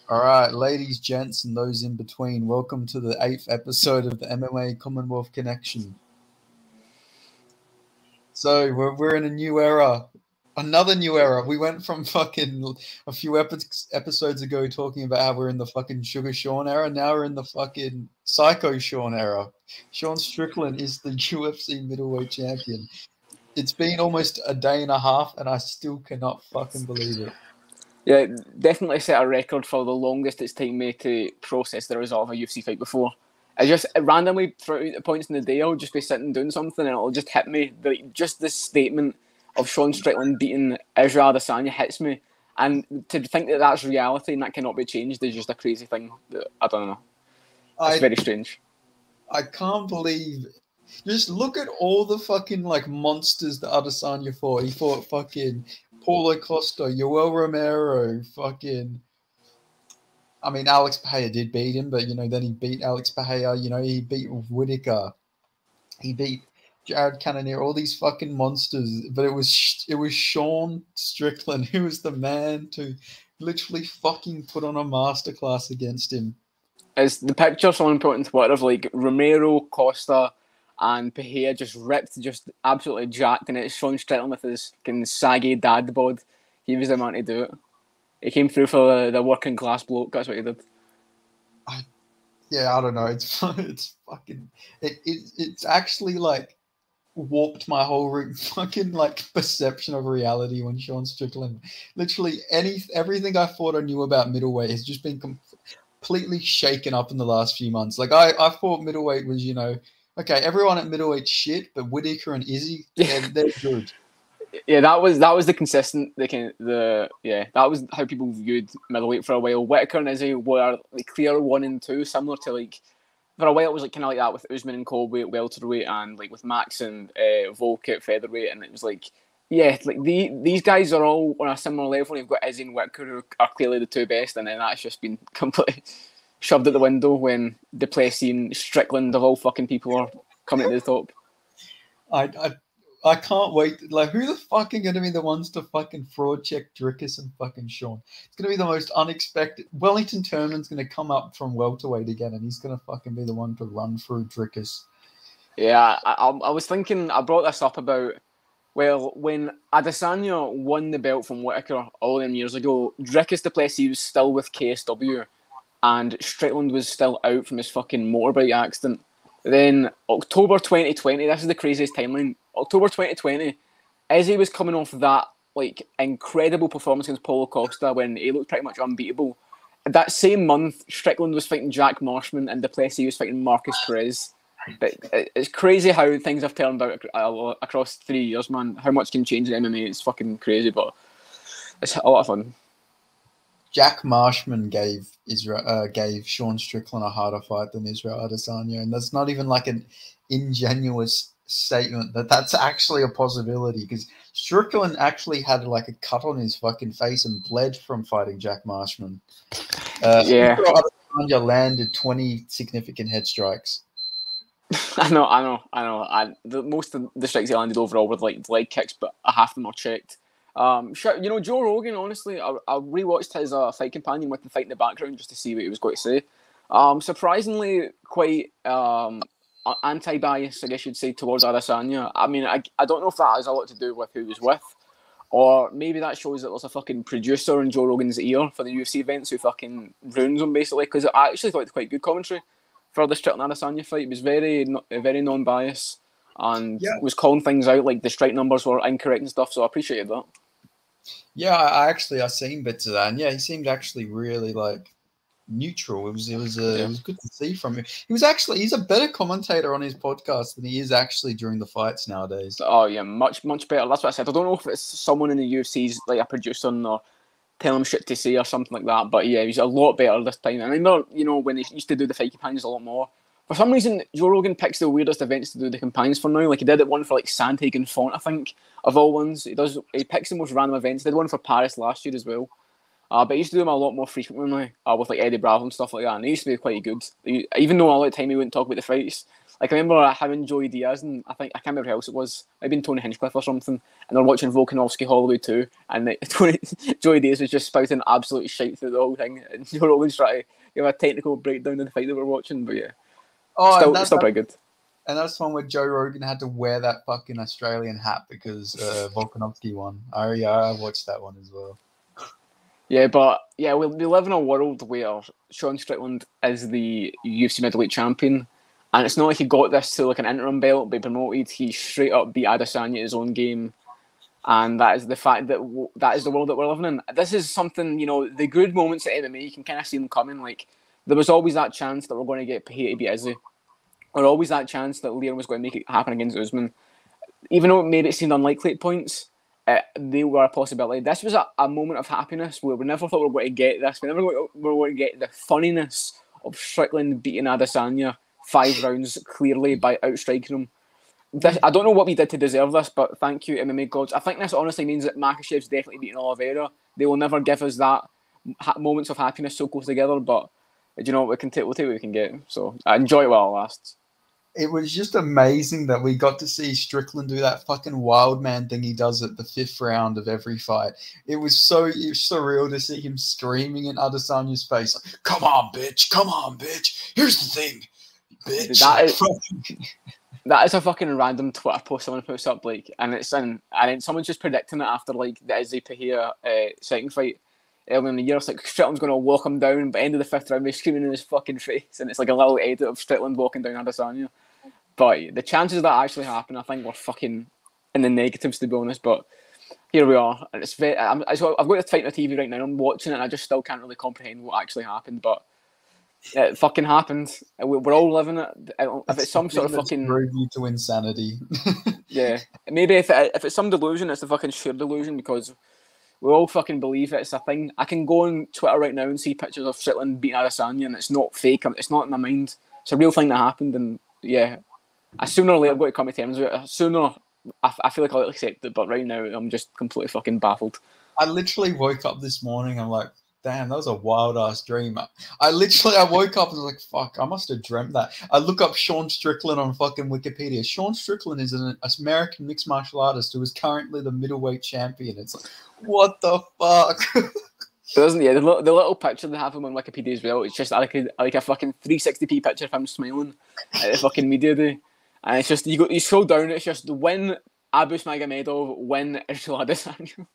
All right, ladies, gents, and those in between, welcome to the 8th episode of the MMA Commonwealth Connection. So we're in a new era, another new era. We went from fucking a few episodes ago talking about how we're in the fucking Sugar Sean era. Now we're in the fucking Psycho Sean era. Sean Strickland is the UFC middleweight champion. It's been almost a day and a half, and I still cannot fucking believe it. Yeah, definitely set a record for the longest it's taken me to process the result of a UFC fight before. I just randomly, throughout the points in the day, I'll just be sitting doing something and it'll just hit me. Just this statement of Sean Strickland beating Israel Adesanya hits me. And to think that that's reality and that cannot be changed is just a crazy thing. I don't know. It's very strange. I can't believe... Just look at all the fucking, like, monsters that Adesanya fought. He fought fucking Paulo Costa, Yoel Romero, fucking... I mean, Alex Pereira did beat him, but, then he beat Alex Pereira. He beat Whitaker. He beat Jared Cannonier, all these fucking monsters. But it was Sean Strickland who was the man to literally fucking put on a masterclass against him. Is the picture someone put on Twitter of, like, Romero, Costa... and Pereira just ripped, just absolutely jacked, and it's Sean Strickland with his fucking saggy dad bod. He was the man to do it. He came through for the working class bloke. That's what he did. I don't know. It's fucking. It's actually like warped my whole fucking like perception of reality when Sean Strickland. Literally everything I thought I knew about middleweight has just been completely shaken up in the last few months. Like I thought middleweight was okay, everyone at middleweight shit, but Whitaker and Izzy, they're good. Yeah, that was the consistent. That was how people viewed middleweight for a while. Whitaker and Izzy were the clear 1 and 2, similar to like for a while it was like kind of like that with Usman and Colby at welterweight, and like with Max and Volk at featherweight, and it was like these guys are all on a similar level. You've got Izzy and Whitaker who are clearly the two best, and then that's just been completely shoved out the window when Duplessis and Strickland of all fucking people are coming to the top. I can't wait. Like, who the fuck are going to be the ones to fucking fraud check Dricus and fucking Sean? It's going to be the most unexpected. Wellington Turman's going to come up from welterweight again, and he's going to fucking be the one to run through Dricus. Yeah, I was thinking, I brought this up about, well, when Adesanya won the belt from Whitaker all them years ago, Dricus Duplessis was still with KSW, and Strickland was still out from his fucking motorbike accident. Then October 2020, this is the craziest timeline. October 2020, Izzy was coming off that like incredible performance against Paulo Costa when he looked pretty much unbeatable. That same month, Strickland was fighting Jack Marshman and Duplessis was fighting Marcus Perez. But it's crazy how things have turned out across 3 years, man. How much can change in MMA? It's fucking crazy, but it's a lot of fun. Jack Marshman gave Sean Strickland a harder fight than Israel Adesanya, and that's not even like an ingenuous statement that's actually a possibility, because Strickland actually had like a cut on his fucking face and bled from fighting Jack Marshman. Israel Adesanya landed 20 significant head strikes. I know. Most of the strikes he landed overall were like leg kicks, but half of them are checked. Joe Rogan, honestly, I rewatched his Fight Companion with the fight in the background just to see what he was going to say. Surprisingly, quite anti-bias, I guess you'd say, towards Adesanya. I mean, I don't know if that has a lot to do with who he was with, or maybe that shows that there's a fucking producer in Joe Rogan's ear for the UFC events who fucking ruins them, basically, because I actually thought it was quite good commentary for the Strickland Adesanya fight. It was very non-biased and was calling things out, like the strike numbers were incorrect and stuff, so I appreciated that. Yeah, I seen bits of that, and he seemed actually really like neutral. It was good to see from him. He's a better commentator on his podcast than he is actually during the fights nowadays. Oh yeah, much better. That's what I said. I don't know if it's someone in the UFC's like a producer or tell him shit to say or something like that, but yeah, he's a lot better this time. I remember, when he used to do the fight companions a lot more. For some reason, Joe Rogan picks the weirdest events to do the companions for now. Like he did it one for like Sandhagen Font, I think, of all ones. He picks the most random events. He did one for Paris last year as well. But he used to do them a lot more frequently with like Eddie Bravo and stuff like that. And he used to be quite good. Even though a lot of the time he wouldn't talk about the fights. Like I remember having Joey Diaz and I can't remember who else it was. Maybe Tony Hinchcliffe or something. And they're watching Volkanovski Holloway too, and Joey Diaz was just spouting absolute shit through the whole thing, and you're always trying to give a technical breakdown of the fight that we're watching. But yeah, still pretty good. And that's one where Joe Rogan had to wear that fucking Australian hat because Volkanovski won. I watched that one as well. Yeah, but yeah, we live in a world where Sean Strickland is the UFC middleweight champion, and it's not like he got this to like an interim belt be promoted. He straight up beat Adesanya at his own game, and that is the fact that that is the world that we're living in. This is something, you know, the good moments at MMA, you can kind of see them coming. Like there was always that chance that we're going to get Pereira to beat Izzy, or always that chance that Liam was going to make it happen against Usman. Even though maybe it seemed unlikely at points, they were a possibility. This was a moment of happiness where we never thought we were going to get this. We never thought we were going to get the funniness of Strickland beating Adesanya 5 rounds clearly by outstriking him. I don't know what we did to deserve this, but thank you, MMA gods. I think this honestly means that Makhachev's definitely beating Oliveira. They will never give us that moments of happiness so close together, but you know, we'll take what we can get. So I enjoy it while it lasts. It was just amazing that we got to see Strickland do that fucking wild man thing he does at the 5th round of every fight. It was surreal to see him screaming in Adesanya's face, like, "Come on, bitch! Come on, bitch! Here's the thing, bitch!" That is a fucking random Twitter post someone puts up, like, and someone's just predicting it after like the Izzy Pereira second fight earlier in the year. It's like Strickland's going to walk him down, but end of the 5th round, he's screaming in his fucking face, and it's like a little edit of Strickland walking down Adesanya. But the chances of that actually happening, I think, were fucking in the negatives, to be honest. But here we are, and it's very. I've got the fight on TV right now. I'm watching it, and I just still can't really comprehend what actually happened. But it fucking happened. We're all living it. If it's some sort of fucking drove you to insanity. Yeah, maybe if it's some delusion, it's a fucking sheer delusion because we all fucking believe it. It's a thing. I can go on Twitter right now and see pictures of Strickland beating Adesanya, and it's not fake. It's not in my mind. It's a real thing that happened, and yeah. Sooner or later, I've got to come to terms with it. Sooner, I feel like I'll accept it, but right now, I'm just completely fucking baffled. I literally woke up this morning, I'm like, damn, that was a wild-ass dream. I woke up and was like, fuck, I must have dreamt that. I look up Sean Strickland on fucking Wikipedia. Sean Strickland is an American mixed martial artist who is currently the middleweight champion. It's like, what the fuck? Doesn't the little picture they have him on Wikipedia as well? It's just like a fucking 360p picture of him smiling at the fucking media day. And it's just, you scroll down, it's just win Abus Magomedov, win Israel Adesanya.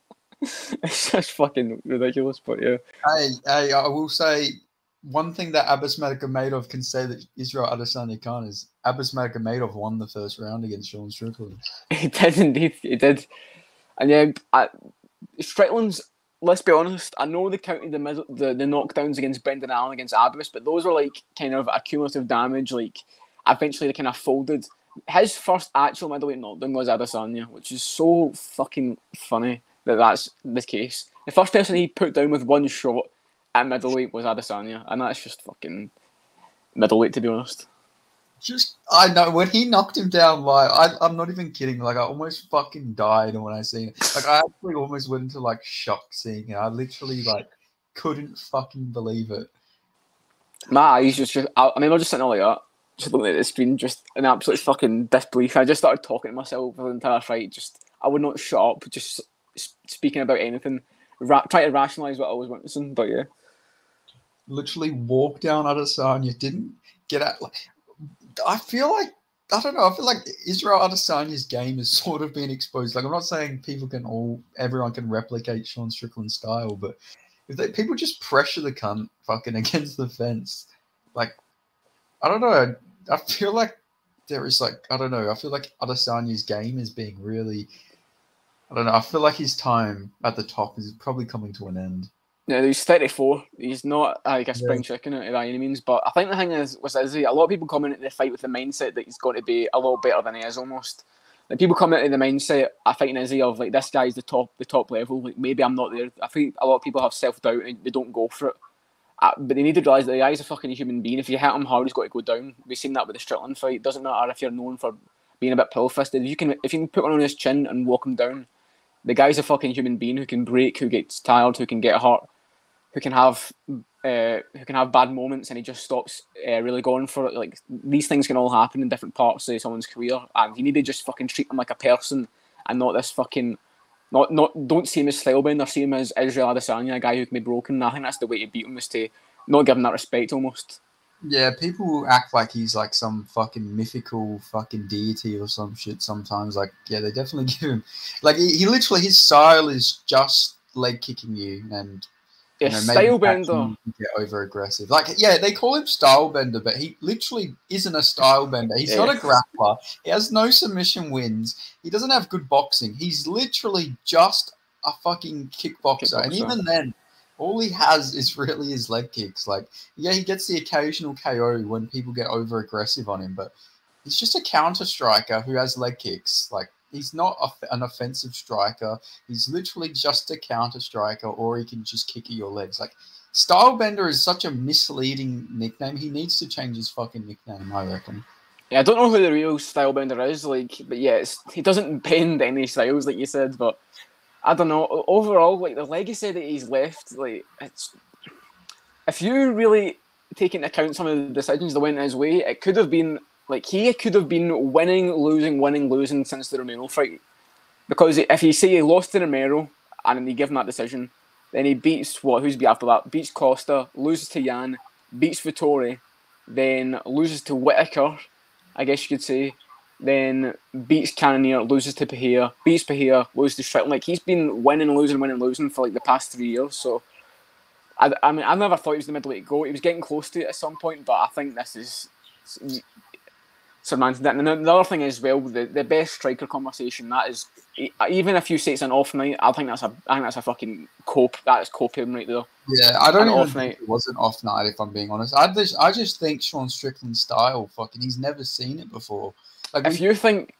It's just fucking ridiculous, but yeah. Hey, I will say one thing that Abus Magomedov can say that Israel Adesanya can't is Abus Magomedov won the 1st round against Sean Strickland. He did indeed, he did. And yeah, Strickland's, let's be honest, I know they counted the knockdowns against Brendan Allen against Abus, but those were like kind of a cumulative damage, like eventually they kind of folded. His first actual middleweight knockdown was Adesanya, which is so fucking funny that that's the case. The first person he put down with one shot at middleweight was Adesanya, and that's just fucking middleweight, to be honest. I know, when he knocked him down live, I'm not even kidding, like, I almost fucking died when I seen it. Like, I actually almost went into, like, shock seeing it. I literally, like, couldn't fucking believe it. My eyes I mean, I'm just sitting there like that, just looking at the screen, just in absolute fucking disbelief. I just started talking to myself for the entire fight. I would not shut up, just speaking about anything, try to rationalise what I was witnessing. But yeah, literally walked down Adesanya, didn't get out. Like, I feel like, I don't know, I feel like Israel Adesanya's game has sort of been exposed. Like, I'm not saying everyone can replicate Sean Strickland's style, but if people just pressure the cunt fucking against the fence, like, I don't know. I feel like there is, like, I don't know. I feel like Adesanya's game is being really, I don't know. I feel like his time at the top is probably coming to an end. Yeah, he's 34. He's not like a spring chicken by any means. But I think the thing is a lot of people come into the fight with the mindset that he's going to be a little better than he is almost. Like, people come into the mindset, I fighting Izzy, of like, this guy's the top level. Like, maybe I'm not there. I think a lot of people have self-doubt and they don't go for it. But they need to realise that the guy's a fucking human being. If you hit him hard, he's got to go down. We've seen that with the Strickland fight. It doesn't matter if you're known for being a bit pill-fisted. If you can put one on his chin and walk him down, the guy's a fucking human being who can break, who gets tired, who can get hurt, who can have bad moments, and he just stops really going for it. Like, these things can all happen in different parts of someone's career, and you need to just fucking treat him like a person and not this fucking don't see him as Stylebender, see him as Israel Adesanya, a guy who can be broken. And I think that's the way to beat him, is to not give him that respect almost. Yeah, people act like he's like some fucking mythical fucking deity or some shit sometimes. Like, yeah, they definitely give him... Like, he literally... His style is just leg kicking you and... Yeah, Stylebender. Get over aggressive. Like, yeah, they call him Stylebender, but he literally isn't a Stylebender. He's not a grappler. He has no submission wins. He doesn't have good boxing. He's literally just a fucking kickboxer. And even then... all he has is really his leg kicks. Like, yeah, he gets the occasional KO when people get over aggressive on him, but he's just a counter striker who has leg kicks. Like, he's not an offensive striker. He's literally just a counter striker, or he can just kick at your legs. Like, Stylebender is such a misleading nickname. He needs to change his fucking nickname, I reckon. Yeah, I don't know who the real Stylebender is, like, but yeah, he doesn't bend any styles, like you said, but I don't know. Overall, like, the legacy that he's left, like, it's... if you really take into account some of the decisions that went his way, it could have been, like, he could have been winning, losing since the Romero fight. Because if you say he lost to Romero, and then you give him that decision, then he beats, who's beat after that? Beats Costa, loses to Yan, beats Vettori, then loses to Whittaker, I guess you could say. Then beats Cannonier, loses to Pereira, beats Pereira, loses to Strickland. Like, he's been winning, losing for like the past 3 years. So, I mean, I never thought he was the middleweight to go. He was getting close to it at some point, but I think this is surmounted that. And the other thing is, well, the best striker conversation, that is, even if you say it's an off night, I think that's a fucking cope. That is copium right there. Yeah, I don't even think it was an off night, if I'm being honest. I just think Sean Strickland's style, fucking, he's never seen it before. Like, if you think,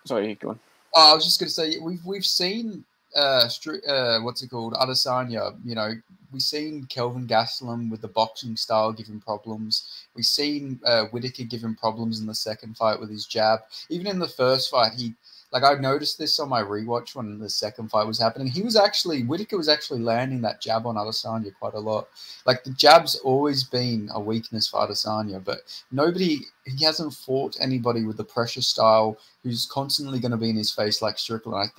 sorry, go on. I was just going to say, we've seen what's it called, Adesanya. You know, we've seen Kelvin Gastelum with the boxing style give him problems. We've seen Whittaker give him problems in the second fight with his jab. Even in the first fight, I noticed this on my rewatch when the second fight was happening. Whittaker was actually landing that jab on Adesanya quite a lot. Like, the jab's always been a weakness for Adesanya, but he hasn't fought anybody with the pressure style who's constantly going to be in his face like Strickland.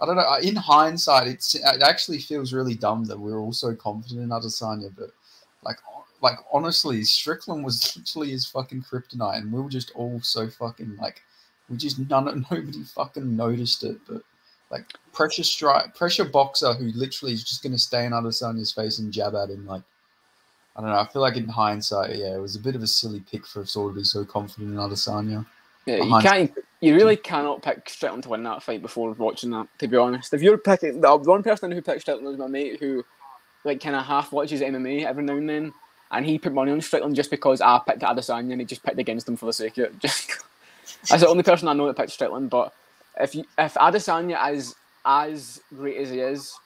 I don't know, in hindsight, it actually feels really dumb that we're all so confident in Adesanya, but like honestly, Strickland was literally his fucking kryptonite, and we were just all so fucking like, nobody fucking noticed it. But like, pressure boxer who literally is just going to stay in Adesanya's face and jab at him. Like, I don't know. I feel like in hindsight, yeah, it was a bit of a silly pick for us all to be so confident in Adesanya. Yeah, you really cannot pick Strickland to win that fight before watching that, to be honest. If you're picking, the one person who picked Strickland was my mate who, like, kind of half watches MMA every now and then, and he put money on Strickland just because I picked Adesanya and he just picked against him for the sake of it. That's the only person I know that picked Strickland. But if Adesanya is as great as he is,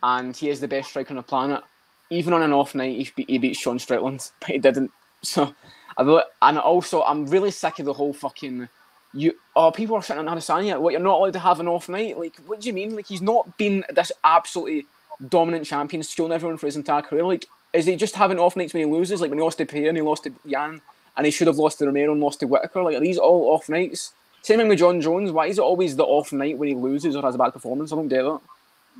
and he is the best striker on the planet, even on an off night, he beats Sean Strickland, but he didn't. So, and also, I'm really sick of the whole fucking people are sitting on Adesanya. What, you're not allowed to have an off night? Like, what do you mean? Like, he's not been this absolutely dominant champion, stolen everyone for his entire career. Like, is he just having off nights when he loses? Like when he lost to Pereira and he lost to Yan, and he should have lost to Romero and lost to Whittaker. Like, are these all off nights? Same thing with John Jones. Why is it always the off night when he loses or has a bad performance? I don't get that.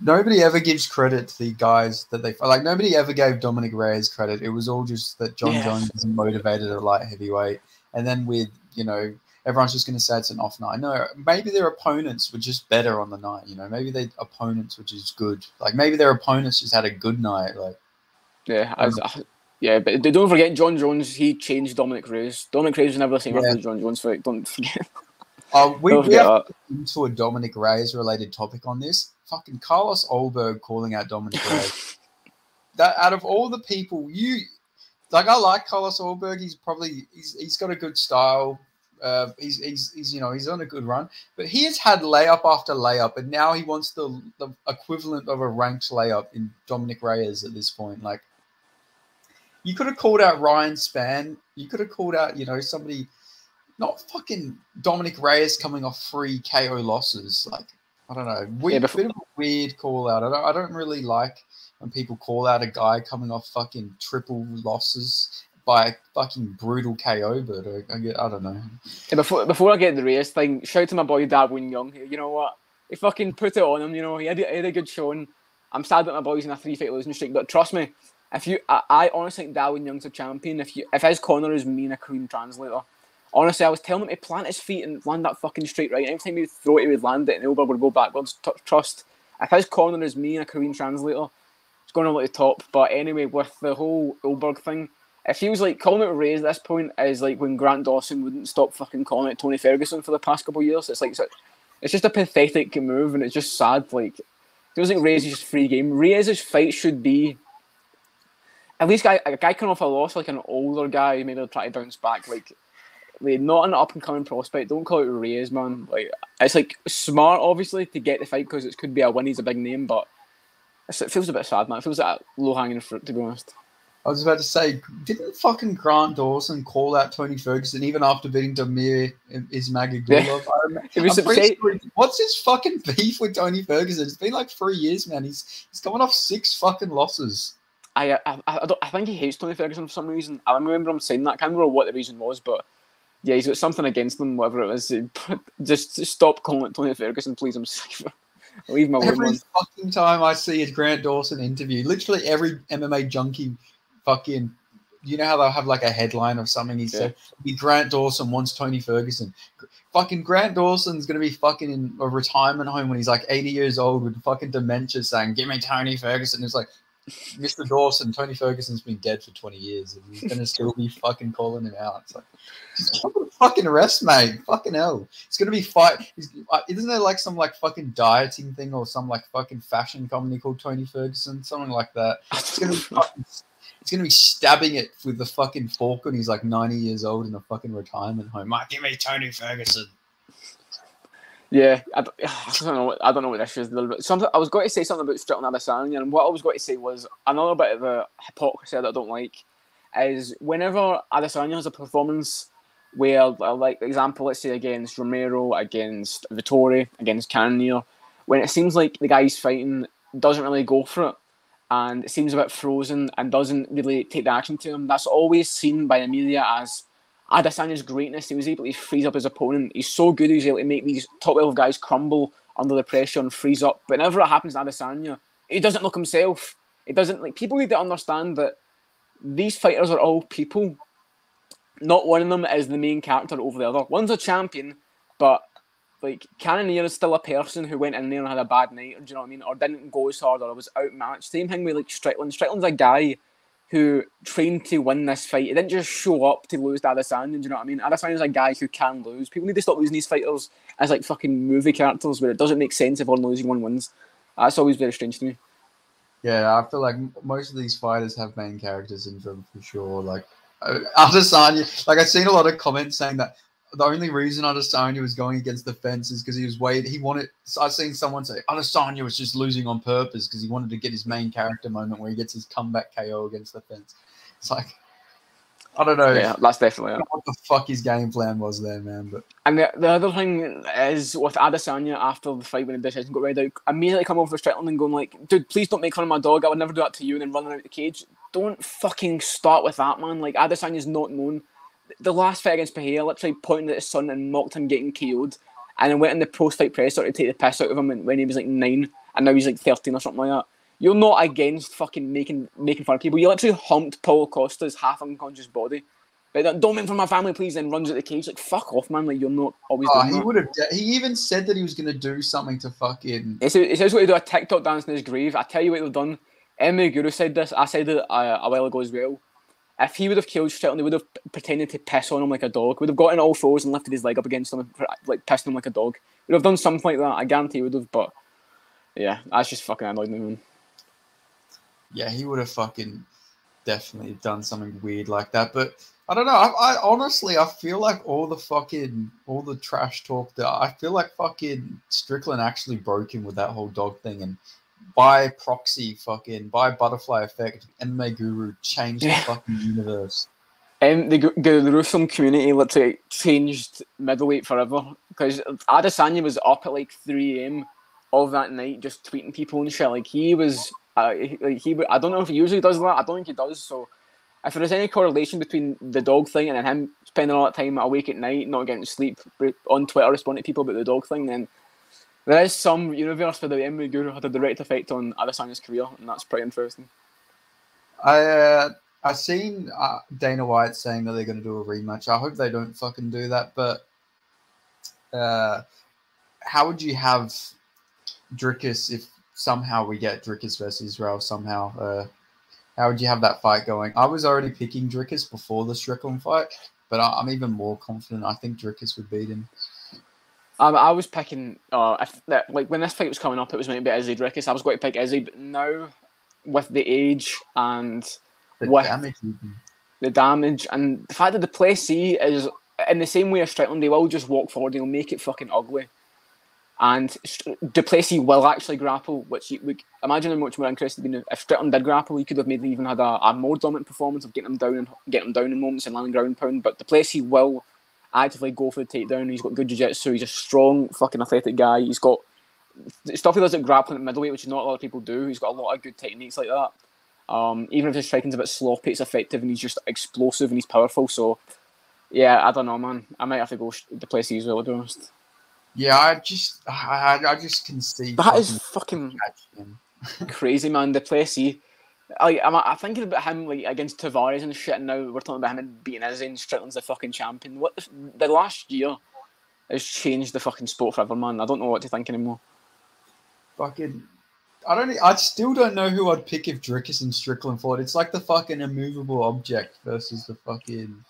Nobody ever gives credit to the guys that they like. Nobody ever gave Dominic Reyes credit. It was all just that John Jones isn't motivated at light heavyweight, and then with everyone's just going to say it's an off night. No, maybe their opponents were just better on the night. Maybe their opponents were just good. Like, maybe their opponents just had a good night. Like, yeah, but don't forget John Jones. He changed Dominic Reyes. Dominic Reyes was never the same after the John Jones fight. Don't forget. We have to get into a Dominic Reyes related topic on this. Fucking Carlos Olberg calling out Dominic Reyes. That out of all the people, I like Carlos Olberg. He's got a good style. He's on a good run, but he has had layup after layup, and now he wants the equivalent of a ranked layup in Dominic Reyes at this point. Like, you could have called out Ryan Spann. You could have called out, somebody, not fucking Dominic Reyes coming off 3 KO losses. Like, I don't know. Bit of a weird call out. I don't really like when people call out a guy coming off fucking triple losses by a fucking brutal KO, but I don't know. Yeah, before I get the Reyes thing, shout out to my boy Darwin Young. You know what? He fucking put it on him. You know, he had a good showing. I'm sad that my boy's in a 3-fight losing streak, but trust me, I honestly think Darwin Young's a champion. If his corner is me and a Korean translator, honestly, I was telling him to plant his feet and land that fucking straight right. Every time he would throw it, he would land it, and Oberg would go backwards. Trust. If his corner is me and a Korean translator, it's going over the top. But anyway, with the whole Oberg thing, it feels like calling it Reyes at this point is like when Grant Dawson wouldn't stop fucking calling it Tony Ferguson for the past couple of years. It's just a pathetic move, and it's just sad. Like, it feels like Reyes is just free game. Reyes' fight should be at least a guy coming off a loss, like an older guy, maybe they'll try to bounce back. Like, not an up and coming prospect. Don't call it Reyes, man. Like, it's like smart, obviously, to get the fight because it could be a win. He's a big name, but it feels a bit sad, man. It feels like a low hanging fruit, to be honest. I was about to say, didn't fucking Grant Dawson call out Tony Ferguson even after beating Damir Ismagulov? Yeah. What's his fucking beef with Tony Ferguson? It's been like 3 years, man. He's coming off 6 fucking losses. I think he hates Tony Ferguson for some reason. I remember him saying that. I can't remember what the reason was, but yeah, he's got something against him, whatever it is. Just stop calling it Tony Ferguson, please. I'm sick of it. Leave my every fucking time I see a Grant Dawson interview, literally every MMA junkie fucking, you know how they'll have like a headline of something he said? Be Grant Dawson wants Tony Ferguson. Fucking Grant Dawson's going to be fucking in a retirement home when he's like 80 years old with fucking dementia saying, give me Tony Ferguson. It's like, Mr. Dawson, Tony Ferguson's been dead for 20 years and he's going to still be fucking calling him out. It's like, just fucking rest, mate. Fucking hell. It's going to be fight. Isn't there like some like fucking dieting thing or some like fucking fashion company called Tony Ferguson? Something like that. It's going to be stabbing it with the fucking fork when he's like 90 years old in a fucking retirement home. Give me Tony Ferguson. Yeah, I don't know what this is. A little bit. I was going to say something about Strickland Adesanya, and what I was going to say was another bit of a hypocrisy that I don't like is whenever Adesanya has a performance where, like example, let's say against Romero, against Vettori, against Cannonier, when it seems like the guy he's fighting doesn't really go for it, and it seems a bit frozen and doesn't really take the action to him, that's always seen by the media as Adesanya's greatness. He was able to freeze up his opponent. He's so good, he's able to make these top level guys crumble under the pressure and freeze up. But whenever it happens to Adesanya, he doesn't look himself. It doesn't, like, people need to understand that these fighters are all people. Not one of them is the main character over the other. One's a champion, but like Cannonier is still a person who went in there and had a bad night, or do you know what I mean? Or didn't go as hard, or was outmatched. Same thing with like Strickland. Strickland's a guy who trained to win this fight. He didn't just show up to lose to Adesanya, do you know what I mean? Adesanya's a guy who can lose. People need to stop losing these fighters as like fucking movie characters where it doesn't make sense if one losing one wins. That's always very strange to me. Yeah, I feel like most of these fighters have main character syndrome for sure. Like Adesanya, like I've seen a lot of comments saying that the only reason Adesanya was going against the fence is because he was waiting. He wanted. I've seen someone say Adesanya was just losing on purpose because he wanted to get his main character moment where he gets his comeback KO against the fence. It's like, I don't know. Yeah, that's definitely. I don't know what the fuck his game plan was there, man. But the other thing is with Adesanya after the fight when the decision got read out, immediately come over to Strickland and going like, "Dude, please don't make fun of my dog. I would never do that to you." And then running out the cage. Don't fucking start with that, man. Like Adesanya's not known. The last fight against Pereira, literally pointed at his son and mocked him getting KO'd, and then went in the post-fight presser to take the piss out of him when he was like 9, and now he's like 13 or something like that. You're not against fucking making fun of people. You literally humped Paulo Costa's half unconscious body. But don't make fun of my family, please. Then runs at the cage. Like, fuck off, man. Like, you're not always doing that. Would have. He even said that he was going to do something to fucking. He says going to do a TikTok dance in his grave. I tell you what they've done. MMA Guru said this. I said it a while ago as well. If he would have killed Strickland, they would have pretended to piss on him like a dog. Would have gotten all fours and lifted his leg up against him, like pissed him like a dog. Would have done something like that. I guarantee he would have. But yeah, that's just fucking annoyed me, man. Yeah, he would have fucking definitely done something weird like that. But I don't know. I honestly, I feel like all the trash talk that I feel like fucking Strickland actually broke him with that whole dog thing, and by proxy, by butterfly effect, MMA Guru changed the fucking universe. The Muslim community literally changed middleweight forever because Adesanya was up at like 3 a.m. of that night just tweeting people and shit. Like he was I don't know if he usually does that. I don't think he does. So if there is any correlation between the dog thing and then him spending all that time awake at night, not getting sleep, on Twitter responding to people about the dog thing, then there is some universe where the MMA Guru had a direct effect on Adesanya's career, and that's pretty interesting. I seen Dana White saying that they're going to do a rematch. I hope they don't fucking do that. But how would you have Dricus if somehow we get Dricus versus Israel somehow? How would you have that fight going? I was already picking Dricus before the Strickland fight, but I'm even more confident. I think Dricus would beat him. I was picking like when this fight was coming up, it was meant to be Izzy Dricus. I was going to pick Izzy, but now with the age and the damage and the fact that the Plessis is in the same way as Strickland, they will just walk forward. They'll make it fucking ugly. And Du Plessis will actually grapple, which you imagine how much more interested in if Strickland did grapple. He could have maybe even had a more dominant performance of getting him down in moments and landing ground pound. But Du Plessis will actively go for the takedown. He's got good jiu-jitsu. He's a strong, fucking athletic guy. He's got stuff he does at grappling at middleweight, which not a lot of people do. He's got a lot of good techniques like that. Even if his striking's a bit sloppy, it's effective, and he's just explosive and he's powerful. So, yeah, I don't know, man. I might have to go Du Plessis as well, to be honest. Yeah, I just can see that is fucking crazy, man. Du Plessis. I'm thinking about him like against Tavares and shit, and now we're talking about him beating Izzy and Strickland's the fucking champion. What the last year has changed the fucking sport forever, man. I don't know what to think anymore. Fucking, I still don't know who I'd pick if Dricus and Strickland fought. It's like the fucking immovable object versus the fucking.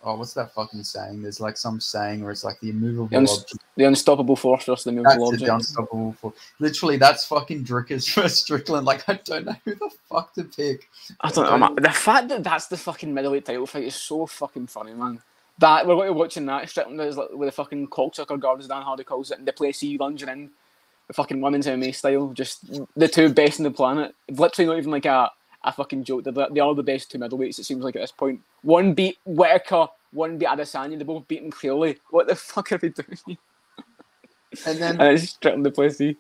Oh, what's that fucking saying? There's like some saying where it's like the immovable object. The unstoppable force versus the immovable object. The unstoppable force. Literally, that's fucking Dricus versus Strickland. Like, I don't know who the fuck to pick. I don't know. The fact that that's the fucking middleweight title fight is so fucking funny, man. That we're going to be watching that. Strickland is like with the fucking cocksucker guard, as Dan Hardy calls it, and Du Plessis lunging in the fucking women's MMA style. Just the two best in the planet. Literally not even like a fucking joke. They are the best two middleweights, it seems like, at this point. One beat Whittaker, one beat Adesanya. They both beat him clearly. What the fuck are they doing? And then it's Strickland Du Plessis.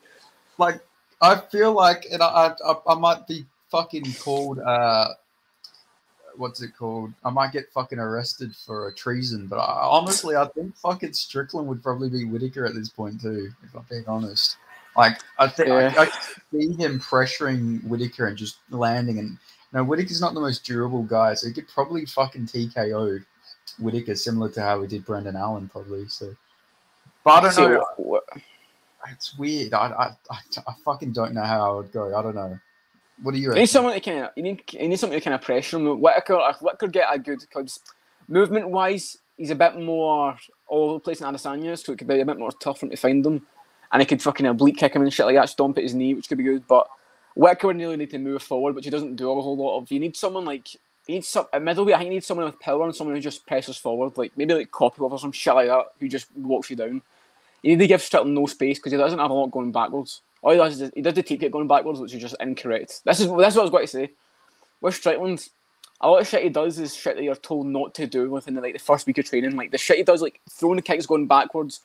Like, I feel like I might be fucking called what's it called? I might get fucking arrested for a treason, but honestly, I think fucking Strickland would probably be Whittaker at this point too, if I'm being honest. Like, I think I see him pressuring Whittaker and just landing, and Whittaker's not the most durable guy, so he could probably fucking TKO Whittaker, similar to how he did Brendan Allen, probably. So, but I don't know. It's weird. I fucking don't know how I would go. I don't know. What do you reckon? You need someone to kind of you need something to kind of pressure him. Whittaker get a good, because movement wise, he's a bit more all over the place than Adesanya, so it could be a bit more tough for him to find them. And he could fucking oblique kick him and shit like that, stomp at his knee, which could be good. But Whittaker would really need to move forward, which he doesn't do a whole lot of. You need someone like, at middleweight, I think you need someone with power and someone who just presses forward, like maybe like Kopylov or some shit like that, who just walks you down. You need to give Strickland no space because he doesn't have a lot going backwards. All he does is he does the tape kick going backwards, which is just incorrect. This is what I was going to say. With Strickland, a lot of shit he does is shit that you're told not to do within the first week of training. Like the shit he does, like throwing the kicks going backwards,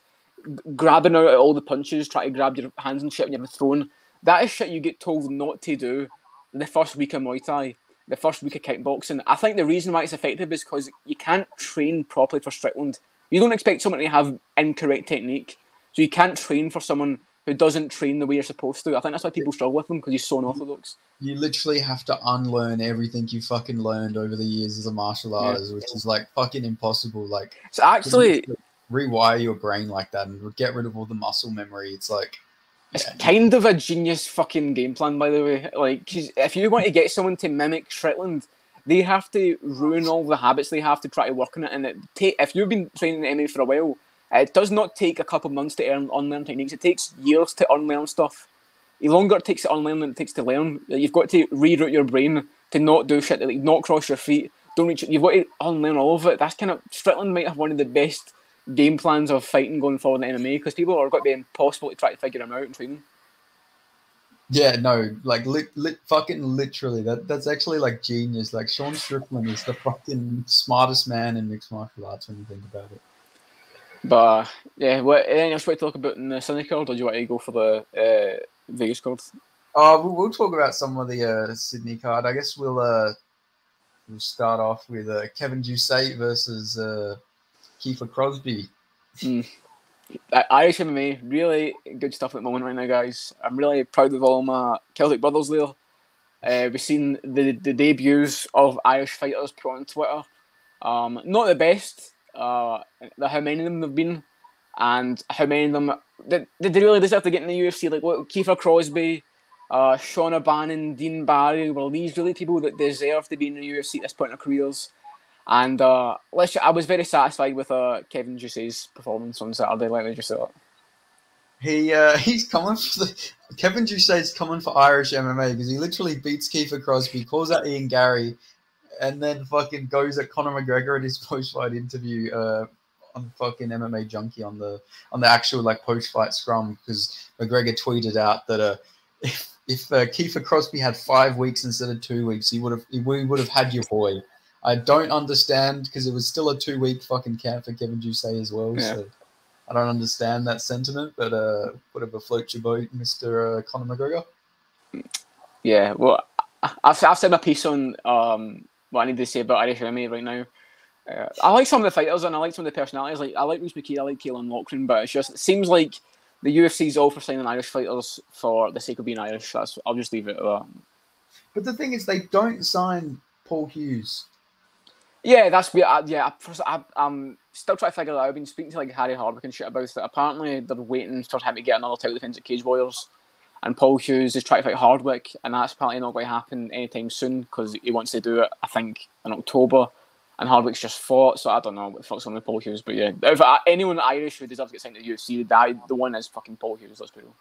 grabbing out at all the punches, trying to grab your hands and shit when you're thrown. That is shit you get told not to do the first week of Muay Thai, the first week of kickboxing. I think the reason why it's effective is because you can't train properly for Strickland. You don't expect someone to have incorrect technique, so you can't train for someone who doesn't train the way you're supposed to. I think that's why people struggle with him, because he's so unorthodox. You literally have to unlearn everything you fucking learned over the years as a martial artist, which is like fucking impossible. Like, so actually, rewire your brain like that and get rid of all the muscle memory. It's like, it's kind of a genius fucking game plan, by the way. Like, if you want to get someone to mimic Strickland, they have to ruin all the habits they have to try to work on it. And if you've been training MMA for a while, it does not take a couple of months to unlearn techniques. It takes years to unlearn stuff. The longer it takes to unlearn than it takes to learn. You've got to reroute your brain to not do shit, like not cross your feet, don't reach. You've got to unlearn all of it. That's kind of, Strickland might have one of the best game plans of fighting going forward in MMA, because people are going to be impossible to try to figure them out and train them. Yeah, no, like fucking literally, that's actually like genius. Like, Sean Strickland is the fucking smartest man in mixed martial arts when you think about it. But yeah, what anything else you want to talk about in the Sunday card, or do you want to go for the Vegas card? We'll talk about some of the Sydney card. I guess we'll start off with Kevin Doucet versus Kiefer Crosby. Irish MMA, really good stuff at the moment right now, guys. I'm really proud of all my Celtic brothers there. We've seen the debuts of Irish fighters put on Twitter. Not the best. How many of them have been, and how many of them did they really deserve to get in the UFC? Like what, Kiefer Crosby, Sean O'Bannon, Dean Barry, were these really people that deserve to be in the UFC at this point in their careers? And I was very satisfied with Kevin Doucet's performance on Saturday, like they just said. He's coming for Kevin Doucet's coming for Irish MMA because he literally beats Kiefer Crosby, calls out Ian Gary, and then fucking goes at Conor McGregor at his post-fight interview on fucking MMA Junkie on the actual like post-fight scrum because McGregor tweeted out that if Kiefer Crosby had 5 weeks instead of 2 weeks, we would have had your boy. I don't understand because it was still a 2-week fucking camp for Kevin Doucet as well. Yeah. So I don't understand that sentiment, but whatever floats your boat, Mr. Conor McGregor. Yeah, well, I've said my piece on what I need to say about Irish MMA right now. I like some of the fighters and I like some of the personalities. Like I like Rhys McKee, I like Caelan Loughran, but it seems like the UFC's all for signing Irish fighters for the sake of being Irish. I'll just leave it at that. But the thing is, they don't sign Paul Hughes. Yeah, that's weird. I'm still trying to figure that out. I've been speaking to like Harry Hardwick and shit about it. Apparently, they're waiting for him to get another title defense at Cage Warriors, and Paul Hughes is trying to fight Hardwick, and that's apparently not going to happen anytime soon because he wants to do it, I think, in October, and Hardwick's just fought, so I don't know what the fuck's on with Paul Hughes. But yeah, if anyone Irish who deserves to get signed to the UFC, the one is fucking Paul Hughes. Let's be real.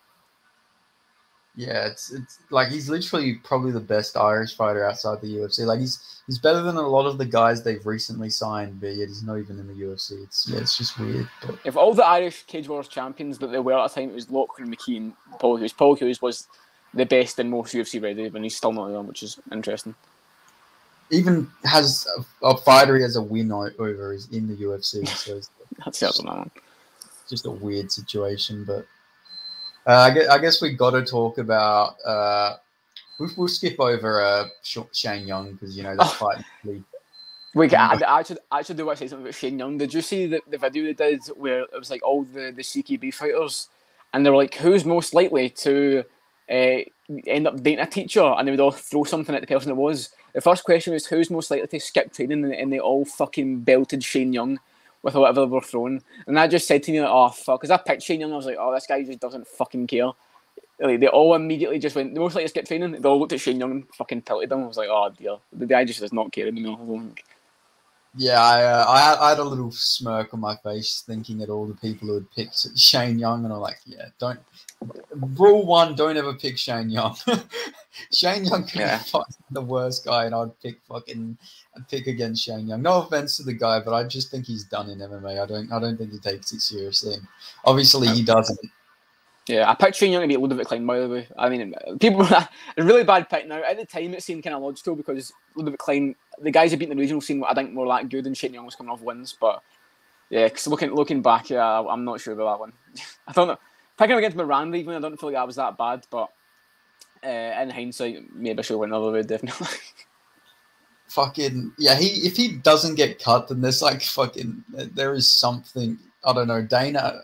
Yeah, it's like he's literally probably the best Irish fighter outside the UFC. Like he's better than a lot of the guys they've recently signed, but yet he's not even in the UFC. It's just weird. But if all the Irish Cage Wars champions that they were at the time, it was Loughran, McKee, and Paul Hughes. Paul Hughes was the best and most UFC ready, but he's still not there, which is interesting. Even has a fighter he has a win over is in the UFC, so that's the other one. Just a weird situation, but. I guess we got to talk about. We'll skip over Shane Young because that's quite. I actually do want to say something about Shane Young. Did you see the video they did where it was like all the CKB fighters, and they were like, "Who's most likely to end up dating a teacher?" And they would all throw something at the person it was. The first question was, "Who's most likely to skip training?" And they all fucking belted Shane Young with whatever they were throwing. And I just said to me, like, oh, fuck. Because I picked Shane Young, I was like, oh, this guy just doesn't fucking care. Like, they all immediately just went, the most likely to skip training, they all looked at Shane Young and fucking tilted him. I was like, oh, dear. The guy just does not care anymore, I don't think. Yeah, I had a little smirk on my face thinking at all the people who had picked Shane Young, and I'm like, yeah, don't. Rule 1, don't ever pick Shane Young. Shane Young could be the worst guy, and I'd pick against Shane Young. No offense to the guy, but I just think he's done in MMA. I don't think he takes it seriously. Obviously, he doesn't. Yeah, I picked Shane Young to beat Ludovic Klein, by the way. I mean, people a really bad pick now. At the time, it seemed kind of logical because Ludovic Klein, the guys who beat the regional scene, I think were that good, and Shane Young was coming off wins. But yeah, because looking back, I'm not sure about that one. I don't know. Picking him against Miranda, even I don't feel like that was that bad, but in hindsight, maybe I should have went another way, definitely. Fucking yeah, if he doesn't get cut, then there's like fucking there is something, I don't know. Dana,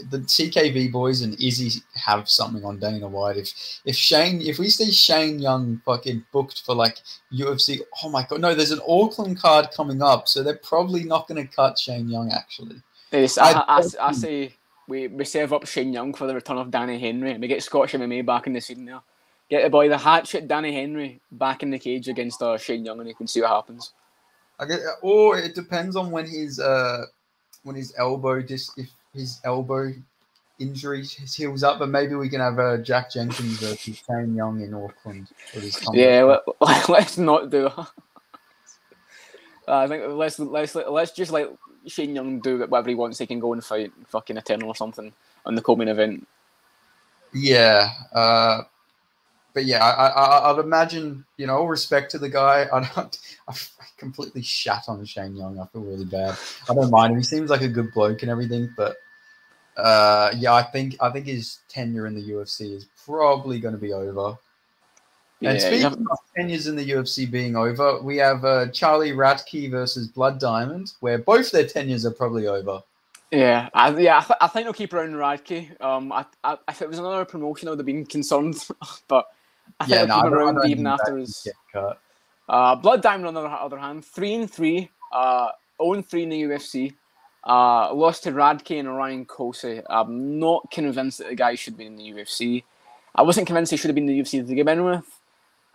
the TKV boys and Izzy have something on Dana White. If we see Shane Young fucking booked for like UFC, oh my god, no, there's an Auckland card coming up, so they're probably not going to cut Shane Young actually. Yes, I say we serve up Shane Young for the return of Danny Henry, and we get Scottish MMA back in the scene there. Get the boy, the hatchet Danny Henry, back in the cage against Shane Young, and you can see what happens. Or it depends on when his elbow, if his elbow injury heals up, but maybe we can have Jack Jenkins versus Shane Young in Auckland. Yeah, let's not do that. I think let's just let Shane Young do whatever he wants. He can go and fight fucking Eternal or something on the co-main event. Yeah. But yeah, I'd imagine, all respect to the guy. I completely shat on Shane Young. I feel really bad. I don't mind him. He seems like a good bloke and everything, but Yeah, I think his tenure in the UFC is probably going to be over. Yeah, And speaking of tenures in the UFC being over, we have Charlie Radke versus Blood Diamond, where both their tenures are probably over. yeah, I think they'll keep around Radke. If it was another promotion, I would have been concerned, but I think they'll keep him around even after his cut. Blood Diamond. On the other hand, 3-3, 0-3 in the UFC. Lost to Radke and Ryan Kosey. I'm not convinced that the guy should be in the UFC. I wasn't convinced he should have been in the UFC to begin with,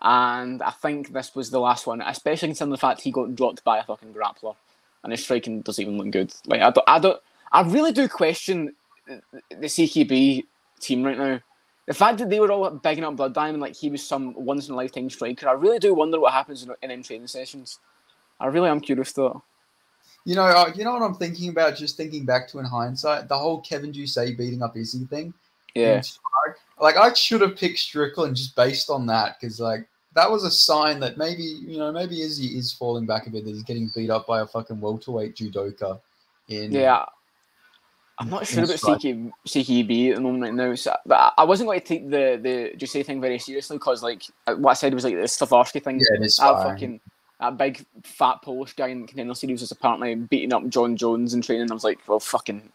and I think this was the last one, especially considering the fact he got dropped by a fucking grappler, and his striking doesn't even look good. Like I really do question the CKB team right now. The fact that they were all bigging up Blood Diamond like he was some once in a lifetime striker, I really do wonder what happens in them training sessions. I really am curious though. You know what I'm thinking about? Just thinking back to in hindsight, the whole Kevin Ducey beating up Izzy thing. Yeah. Like I should have picked Strickland just based on that, because like that was a sign that maybe Izzy is falling back a bit, that he's getting beat up by a fucking welterweight judoka. I'm not sure about CKB at the moment right now, but I wasn't going to take the Ducey thing very seriously, because like what I said was like the Stavarsky thing. Yeah, it's fine. That big fat Polish guy in the Contender Series was apparently beating up John Jones in training. I was like, well, fucking,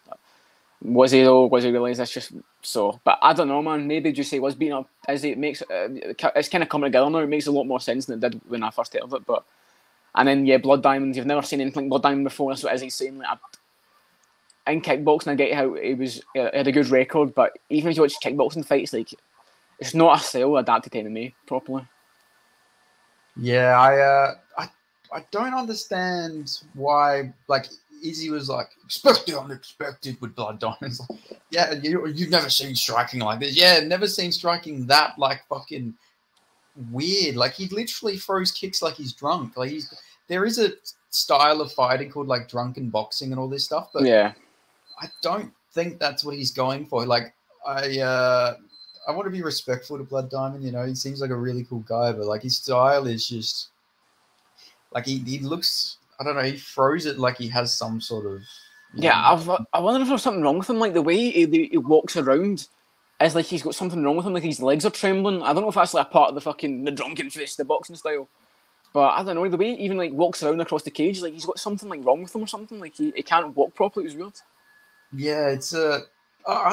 was he though? Was he really? That's just so. But I don't know, man. Maybe Ducey was beating up Izzy. It makes it's kind of coming together now. It makes a lot more sense than it did when I first heard of it. But and then yeah, Blood Diamond. You've never seen anything like Blood Diamond before. That's what Izzy's saying. Like, in kickboxing, I get how he had a good record, but even if you watch kickboxing fights, like it's not a style adapted to MMA properly. Yeah, I don't understand why, like, Izzy was like, expected unexpected with Blood Diamonds. Like, yeah, you've never seen striking like this. Yeah, never seen striking that, like, fucking weird. Like, he literally throws kicks like he's drunk. Like, there is a style of fighting called, like, drunken boxing and all this stuff, but yeah, I don't think that's what he's going for. Like, I want to be respectful to Blood Diamond. You know, he seems like a really cool guy, but like his style is just like he looks. I don't know. He throws it like he has some sort of. I wonder if there's something wrong with him. Like the way he walks around is like he's got something wrong with him. Like his legs are trembling. I don't know if that's like a part of the drunken fist, the boxing style. But I don't know, the way he even like walks around across the cage, like he's got something like wrong with him or something. Like he can't walk properly. It was weird. Yeah, it's I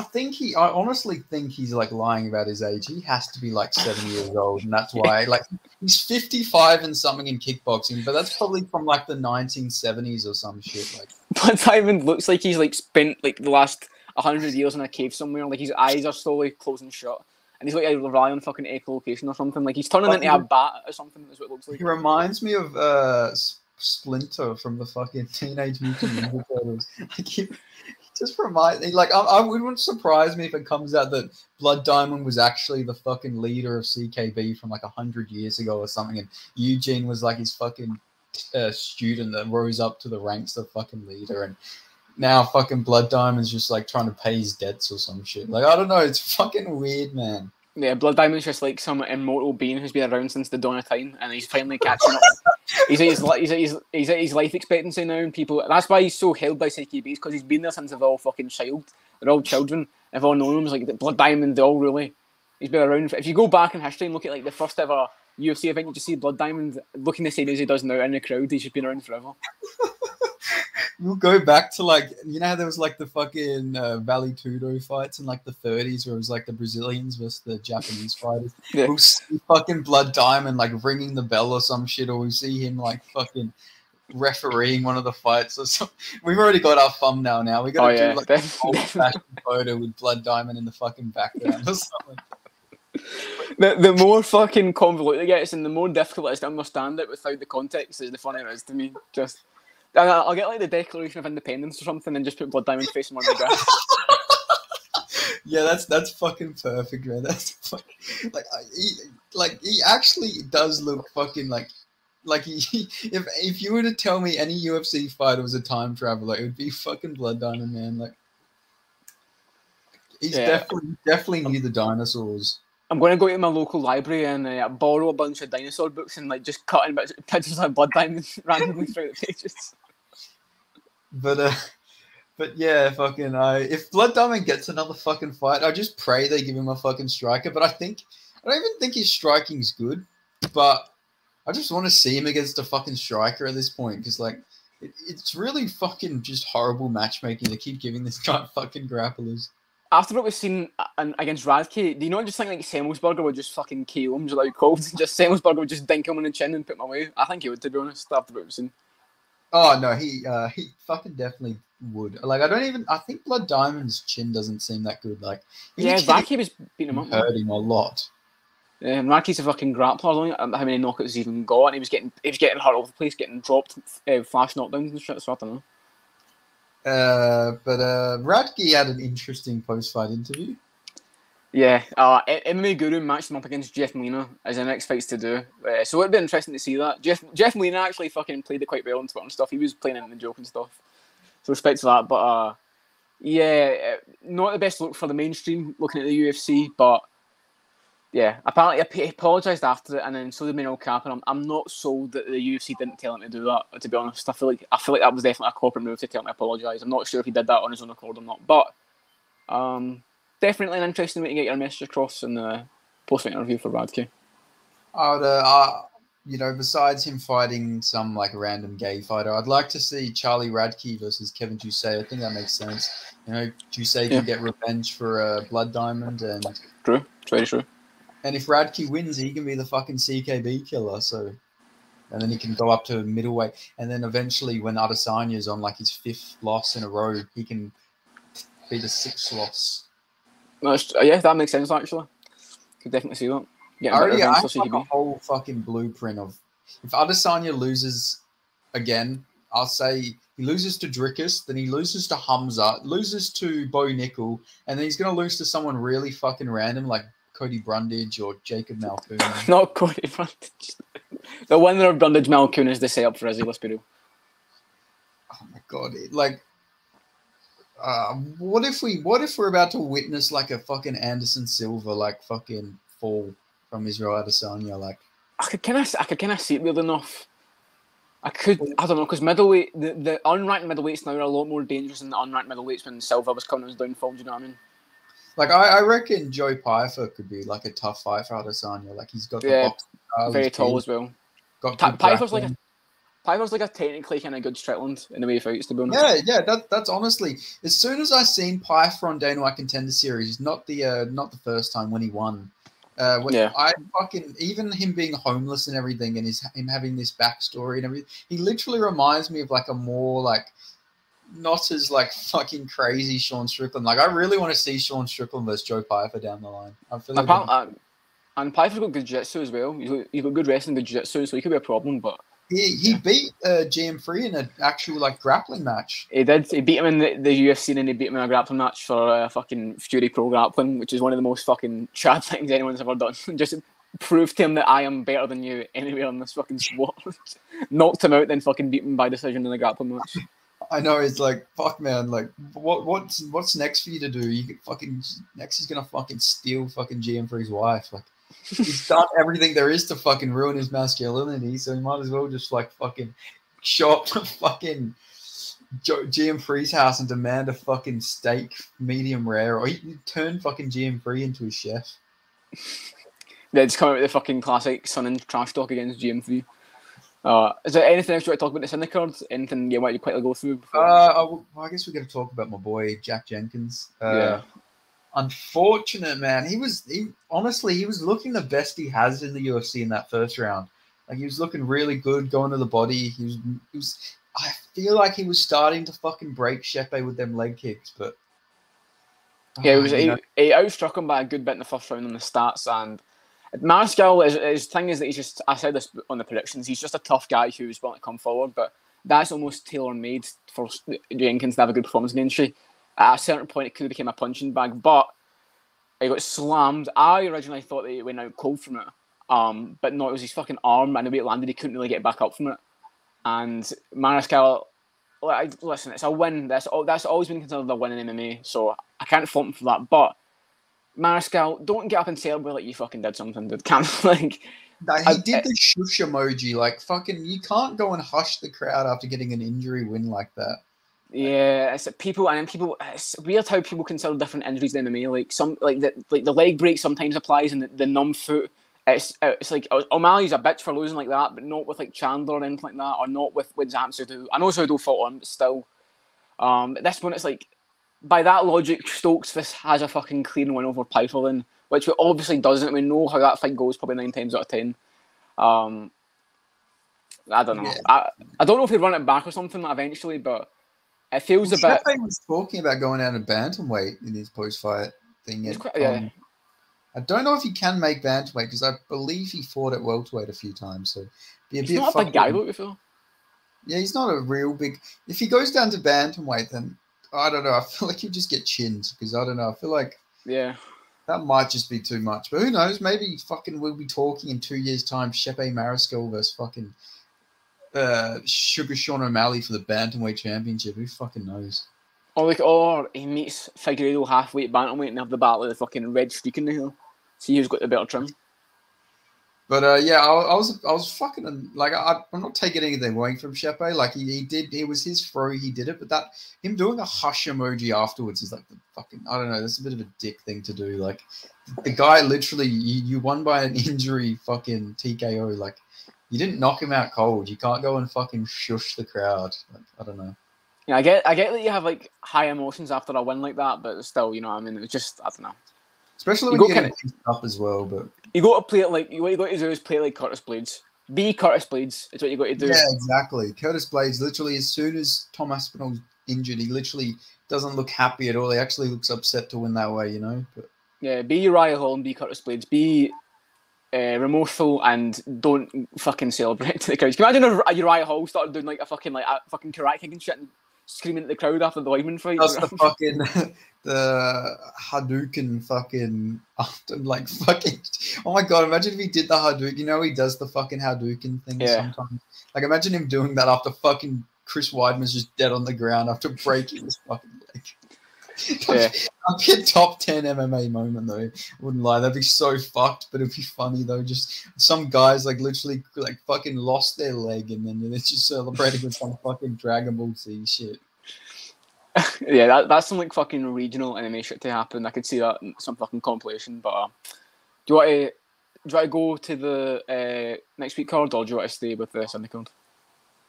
honestly think he's like lying about his age. He has to be like 7 years old, and that's why like he's 55 and something in kickboxing, but that's probably from like the 1970s or some shit. Like, Blood Diamond looks like he's like spent like the last 100 years in a cave somewhere. Like his eyes are slowly closing shut, and he's like a rely on fucking echolocation or something. Like he's turning into a bat or something. Is what it looks like. He reminds me of Splinter from the fucking Teenage Mutant Ninja Turtles. Like he just reminds me, like, I wouldn't surprise me if it comes out that Blood Diamond was actually the fucking leader of CKB from like 100 years ago or something, and Eugene was like his fucking student that rose up to the ranks of fucking leader, and now fucking Blood Diamond's just like trying to pay his debts or some shit. Like, I don't know, it's fucking weird, man. Yeah, Blood Diamond's just like some immortal being who's been around since the dawn of time, and he's finally catching up. He's at his life expectancy now, and people. That's why he's so held by CKB, because he's been there since they're all fucking child. They're all children. They've all known him. It's like Blood Diamond. They all really. He's been around. If you go back in history and look at like the first ever UFC event, you just see Blood Diamond looking the same as he does now in the crowd. He's just been around forever. We'll go back to like, you know how there was like the fucking Vale Tudo fights in like the 30s where it was like the Brazilians versus the Japanese fighters. Yeah. We'll see fucking Blood Diamond like ringing the bell or some shit, or we see him like fucking refereeing one of the fights or something. We've already got our thumbnail now. We got to do like an old-fashioned photo with Blood Diamond in the fucking background or something. The more fucking convoluted it gets and the more difficult it is to understand it without the context, is the funnier it is to me. Just. I'll get like the Declaration of Independence or something and just put Blood Diamond facing one of the guys. Yeah, that's fucking perfect, man. That's fucking, he actually does look fucking like he if you were to tell me any UFC fighter was a time traveler, it would be fucking Blood Diamond, man. Like he's definitely knew the dinosaurs. I'm going to go to my local library and borrow a bunch of dinosaur books and like just cut in pictures of Blood Diamond randomly throughout the pages. But But yeah, fucking, if Blood Diamond gets another fucking fight, I just pray they give him a fucking striker. But I don't even think his striking's good. But I just want to see him against a fucking striker at this point because, like, it's really fucking just horrible matchmaking to keep giving this guy fucking grapplers. After what we've seen against Radke, do you not just think like Semmelsberger would just fucking KO him, just like cold? Just Semmelsberger would just dink him on the chin and put him away? I think he would, to be honest, after what we've seen. Oh no, he fucking definitely would. Like, I think Blood Diamond's chin doesn't seem that good. Like, yeah, Radke was beating him up. Hurt him a lot. Yeah, Radke's a fucking grappler. I don't know how many knockouts he's even got, and he was getting hurt all over the place, getting dropped, flash knockdowns and shit. So I don't know. But Radke had an interesting post-fight interview. Yeah, MMA Guru matched him up against Jeff Molina as the next fights to do. So it'd be interesting to see that. Jeff Molina actually fucking played it quite well on Twitter and stuff. He was playing it in the joke and stuff. So respect to that. But yeah, not the best look for the mainstream looking at the UFC. But yeah, apparently he apologised after it, and then so did Manel Kape. And I'm not sold that the UFC didn't tell him to do that. To be honest, I feel like that was definitely a corporate move to tell him to apologise. I'm not sure if he did that on his own accord or not, but definitely an interesting way to get your message across in the post-fight interview for Radke. Besides him fighting some like random gay fighter, I'd like to see Charlie Radke versus Kevin Jousset. I think that makes sense. Jousset can get revenge for Blood Diamond, and true, it's very true. And if Radke wins, he can be the fucking CKB killer. So, and then he can go up to middleweight, and then eventually, when Adesanya's on like his 5th loss in a row, he can be the 6th loss. Yeah, that makes sense actually. Could definitely see that. I have like a whole fucking blueprint of if Adesanya loses again, I'll say he loses to Dricus, then he loses to Hamza, loses to Bo Nickel, and then he's gonna lose to someone really fucking random like Cody Brundage or Jacob Malkoun. Not Cody Brundage. The winner of Brundage Malkoun is the setup for Izzy, let's be real. Oh my god! What if we're about to witness like a fucking Anderson Silva like fucking fall from Israel Adesanya? Like, I could kind of see it weird enough. I don't know, because middleweight, the unranked middleweights now are a lot more dangerous than the unranked middleweights when Silva was coming his downfall. Do you know what I mean? Like, I reckon Joe Pyfer could be like a tough fight for Adesanya. Like, he's got the box. Very tall as well. Pyfer's like a technically kind of good Strickland in the way he fights, to be honest. Yeah. That's honestly, as soon as I seen Pyfer on Dana White Contender Series, not the first time when he won. I fucking, even him being homeless and everything, and him having this backstory and everything, he literally reminds me of like a more like not as like fucking crazy Sean Strickland. Like, I really want to see Sean Strickland versus Joe Pyfer down the line. I feel like and Pyfer's got good jiu-jitsu as well. He's got good wrestling, good jiu-jitsu, so he could be a problem. But he beat GM3 in an actual like grappling match. He did. He beat him in the UFC, and then he beat him in a grappling match for fucking Fury Pro Grappling, which is one of the most fucking Chad things anyone's ever done. Just prove to him that I am better than you anywhere in this fucking sport. Knocked him out, then fucking beat him by decision in the grappling match. I know, it's like, fuck, man. Like, what's next for you to do? Next he's gonna fucking steal fucking GM3's wife. Like, he's done everything there is to fucking ruin his masculinity, so he might as well just like fucking show up to fucking GM3's house and demand a fucking steak medium rare, or he turn fucking GM3 into a chef. Yeah, just come out with the fucking classic Sun and trash talk against GM3. Is there anything else you want to talk about the Syndicate? Anything you want to quickly go through? I guess we're going to talk about my boy Jack Jenkins. Unfortunate, man. He was looking the best he has in the UFC in that first round. Like, he was looking really good going to the body. He was. I feel like he was starting to fucking break Shepe with them leg kicks, but he outstruck him by a good bit in the first round on the stats. And Mariscal, his thing is that he's just, I said this on the predictions, he's just a tough guy who's willing to come forward, but that's almost tailor-made for Jenkins to have a good performance against you. At a certain point, it could have become a punching bag, but he got slammed. I originally thought that he went out cold from it, but no, it was his fucking arm, and the way it landed, he couldn't really get back up from it. And Mariscal, listen, it's a win. That's always been considered a win in MMA, so I can't fault him for that, but Mariscal, don't get up and celebrate like you fucking did something, dude. Can't, like... He did the shush emoji. Like, fucking, you can't go and hush the crowd after getting an injury win like that. Yeah, it's people, and then people. It's weird how people consider different injuries in MMA. Like some, like the leg break sometimes applies, and the numb foot. It's like O'Malley's a bitch for losing like that, but not with like Chandler or anything like that, or not with Zhang Sudo. I know Sudo fought on, but still. At this point, it's like by that logic, Stokes has a fucking clean win over Piperlin, which it obviously doesn't. We know how that fight goes, probably 9 times out of 10. I don't know. Yeah. I don't know if he'd run it back or something eventually, but it feels a bit. Chepe was talking about going out of bantamweight in his post-fight thing. Yeah. I don't know if he can make bantamweight because I believe he fought at welterweight a few times. So he's not a big guy though, you feel. Yeah, he's not a real big. If he goes down to bantamweight, then I don't know. I feel like he'll just get chinned because I don't know. I feel like that might just be too much. But who knows? Maybe fucking we'll be talking in 2 years' time. Chepe Mariscal versus fucking Sugar Sean O'Malley for the bantamweight championship. Who fucking knows? Or he meets Figueiredo halfway at bantamweight and have the battle of the fucking red streak in the hill. See who's got the better trim. But yeah, I was fucking like I'm not taking anything away from Chepe. Like he did, it was his throw, he did it. But that him doing a hush emoji afterwards is like the fucking, I don't know. That's a bit of a dick thing to do. Like the guy literally, you won by an injury, fucking TKO. Like you didn't knock him out cold. You can't go and fucking shush the crowd. Like, I don't know. Yeah, I get that you have like high emotions after a win like that, but still, you know what I mean? It's just, I don't know. Especially when you get pissed up as well, but you got to play it like what you got to do is play it like Curtis Blades. Be Curtis Blades. It's what you got to do. Yeah, exactly. Curtis Blades literally, as soon as Tom Aspinall's injured, he literally doesn't look happy at all. He actually looks upset to win that way, you know. But yeah, be Uriah Hall and be Curtis Blades. Be remorseful and don't fucking celebrate to the crowd. Can you imagine a Uriah Hall started doing like a fucking karate kick and shit and screaming at the crowd after the Weidman fight? That's the fucking the Hadouken fucking after like fucking. Oh my god! Imagine if he did the Hadouken. You know he does the fucking Hadouken thing sometimes. Like imagine him doing that after fucking Chris Weidman's just dead on the ground after breaking his fucking leg. Yeah. That'd be a top 10 MMA moment though. Wouldn't lie. That'd be so fucked, but it'd be funny though. Just some guys like literally like fucking lost their leg and then they're just celebrating with some fucking Dragon Ball Z shit. Yeah, that's some like fucking regional MMA shit to happen. I could see that in some fucking compilation. But do you want to go to the next week card, or do you want to stay with the Sunday card?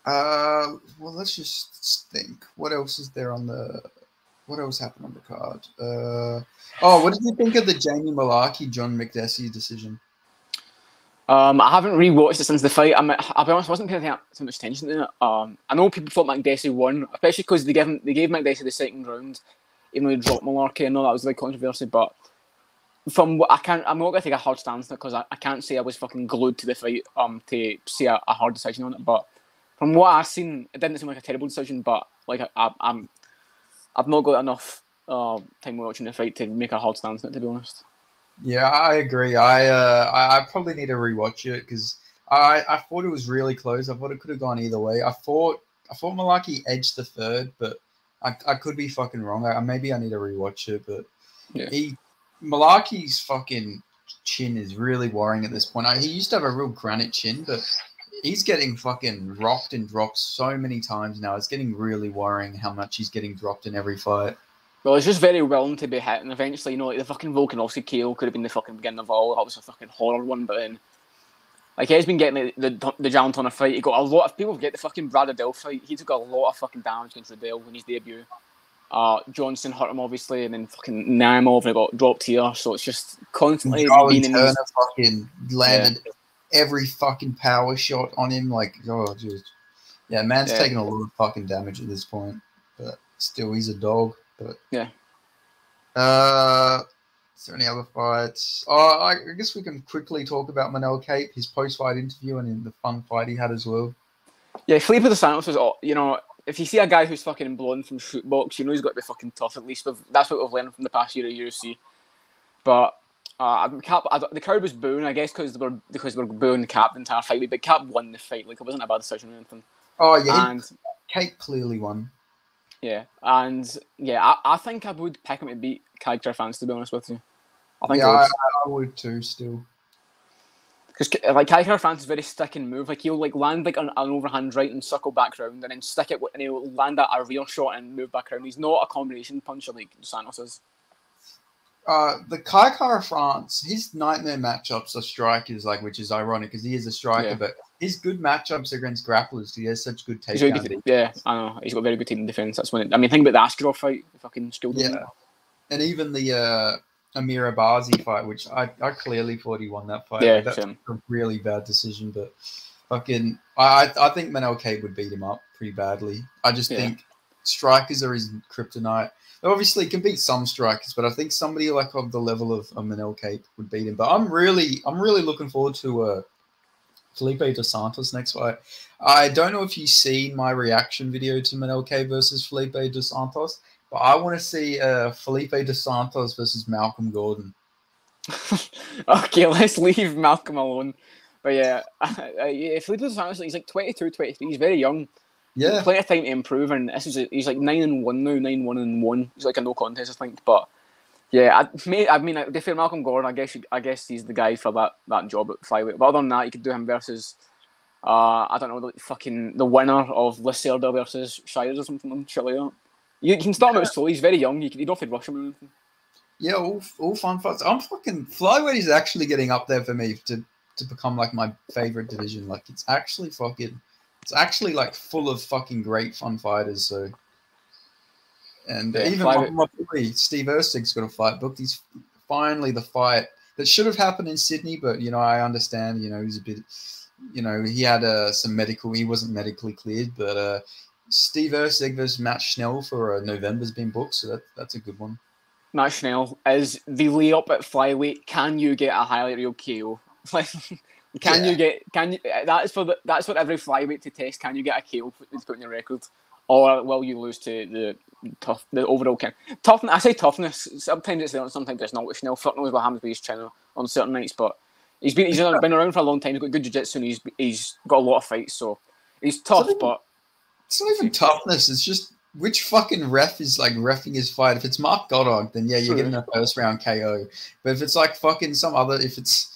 Well, let's just think. What else is there on the? What else happened on the card? What did you think of the Jamie Malarkey John McDessie decision? I haven't rewatched it since the fight. I'll be honest, I wasn't paying too much attention to it. I know people thought McDessie won, especially because they gave McDessie the second round, even though he dropped Malarkey. I know that was a big controversy, but from what I'm not going to take a hard stance on it because I can't say I was fucking glued to the fight to see a hard decision on it. But from what I've seen, it didn't seem like a terrible decision. But like I've not got enough time watching the fight to make a hard stance on it, to be honest. Yeah, I agree. I probably need to rewatch it because I thought it was really close. I thought it could have gone either way. I thought Malarkey edged the third, but I could be fucking wrong. Maybe I need to rewatch it. But yeah. Malarkey's fucking chin is really worrying at this point. He used to have a real granite chin, but he's getting fucking rocked and dropped so many times now. It's getting really worrying how much he's getting dropped in every fight. Well, it's just very willing to be hit, and eventually, you know, like the fucking Volkanovski KO could have been the fucking beginning of all. That was a fucking horror one, but then, like, he's been getting the Jan Turner fight. He got a lot of people forget the fucking Brad Adele fight. He took a lot of fucking damage against Adele in his debut. Johnson hurt him obviously, and then fucking Naimov got dropped here. So it's just constantly being in Turner fucking landed every fucking power shot on him. Like, oh, just man's taking a lot of fucking damage at this point, but still, he's a dog. But yeah. Is there any other fights? I guess we can quickly talk about Manel Kape, his post-fight interview, and the fun fight he had as well. Yeah, Felipe dos Santos was, you know, if you see a guy who's fucking blown from shoot box, you know he's got to be fucking tough. At least that's what we've learned from the past year of UFC. But the crowd was booing, I guess, because they were booing Cap the entire fight. But Cap won the fight. Like, it wasn't a bad decision or anything. Oh yeah, Kape clearly won. Yeah, and I think I would pick him to beat Kai Fans, to be honest with you. I think I would too, still. Because like Kai France is very stick and move. Like he'll like land like an overhand right and circle back round, and then stick it, and he'll land a rear shot and move back around. He's not a combination puncher like Santos is. The Kai Kara France, his nightmare matchups are strikers, like, which is ironic because he is a striker, but his good matchups are against grapplers. He has such good takedown. Yeah, I know. He's got very good team defense. That's when think about the Askarov fight. Fucking skilled. Yeah, and even the Amir Abazi fight, which I clearly thought he won that fight. Yeah, that's a really bad decision, but fucking I think Manel Kape would beat him up pretty badly. I just think strikers are his kryptonite. Obviously, he can beat some strikers, but I think somebody like of the level of Manel Kape would beat him. But I'm really looking forward to Felipe Dos Santos next fight. I don't know if you've seen my reaction video to Manel Kape versus Felipe Dos Santos, but I want to see Felipe Dos Santos versus Malcolm Gordon. Okay, let's leave Malcolm alone. But yeah, Felipe Dos Santos, he's like 22, 23. He's very young. Yeah, plenty of time to improve, and he's like 9-1 now, 9-1-1. He's like a no contest, I think. But yeah, I mean, to fair Malcolm Gordon, I guess he's the guy for that job at flyweight. But other than that, you could do him versus, I don't know, the winner of Lacerda versus Shires or something. Shit like that. You can start him out slow. He's very young. You don't have to rush him or anything. Yeah, all fun fights. I'm fucking flyweight is actually getting up there for me to become like my favorite division. Like it's actually like full of fucking great fun fighters. So, and even my boy Steve Erceg's got a fight booked. He's finally the fight that should have happened in Sydney, but I understand. He's a bit, he had he wasn't medically cleared, but Steve Erceg versus Matt Schnell for November's been booked, so that's a good one. Matt Schnell is the layup at flyweight. Can you get a highlight reel KO? That's for every flyweight to test. Can you get a KO to put in your record, or will you lose to the overall toughness? I say toughness. Sometimes it's there, sometimes it's not. With Schnell, fuck knows what happens with his channel on certain nights, but he's been around for a long time. He's got good jiu-jitsu, and he's got a lot of fights, so he's tough. But it's not even toughness. It's just which fucking ref is like reffing his fight. If it's Mark Goddard, then yeah, you're getting a first round KO. But if it's like fucking some other, if it's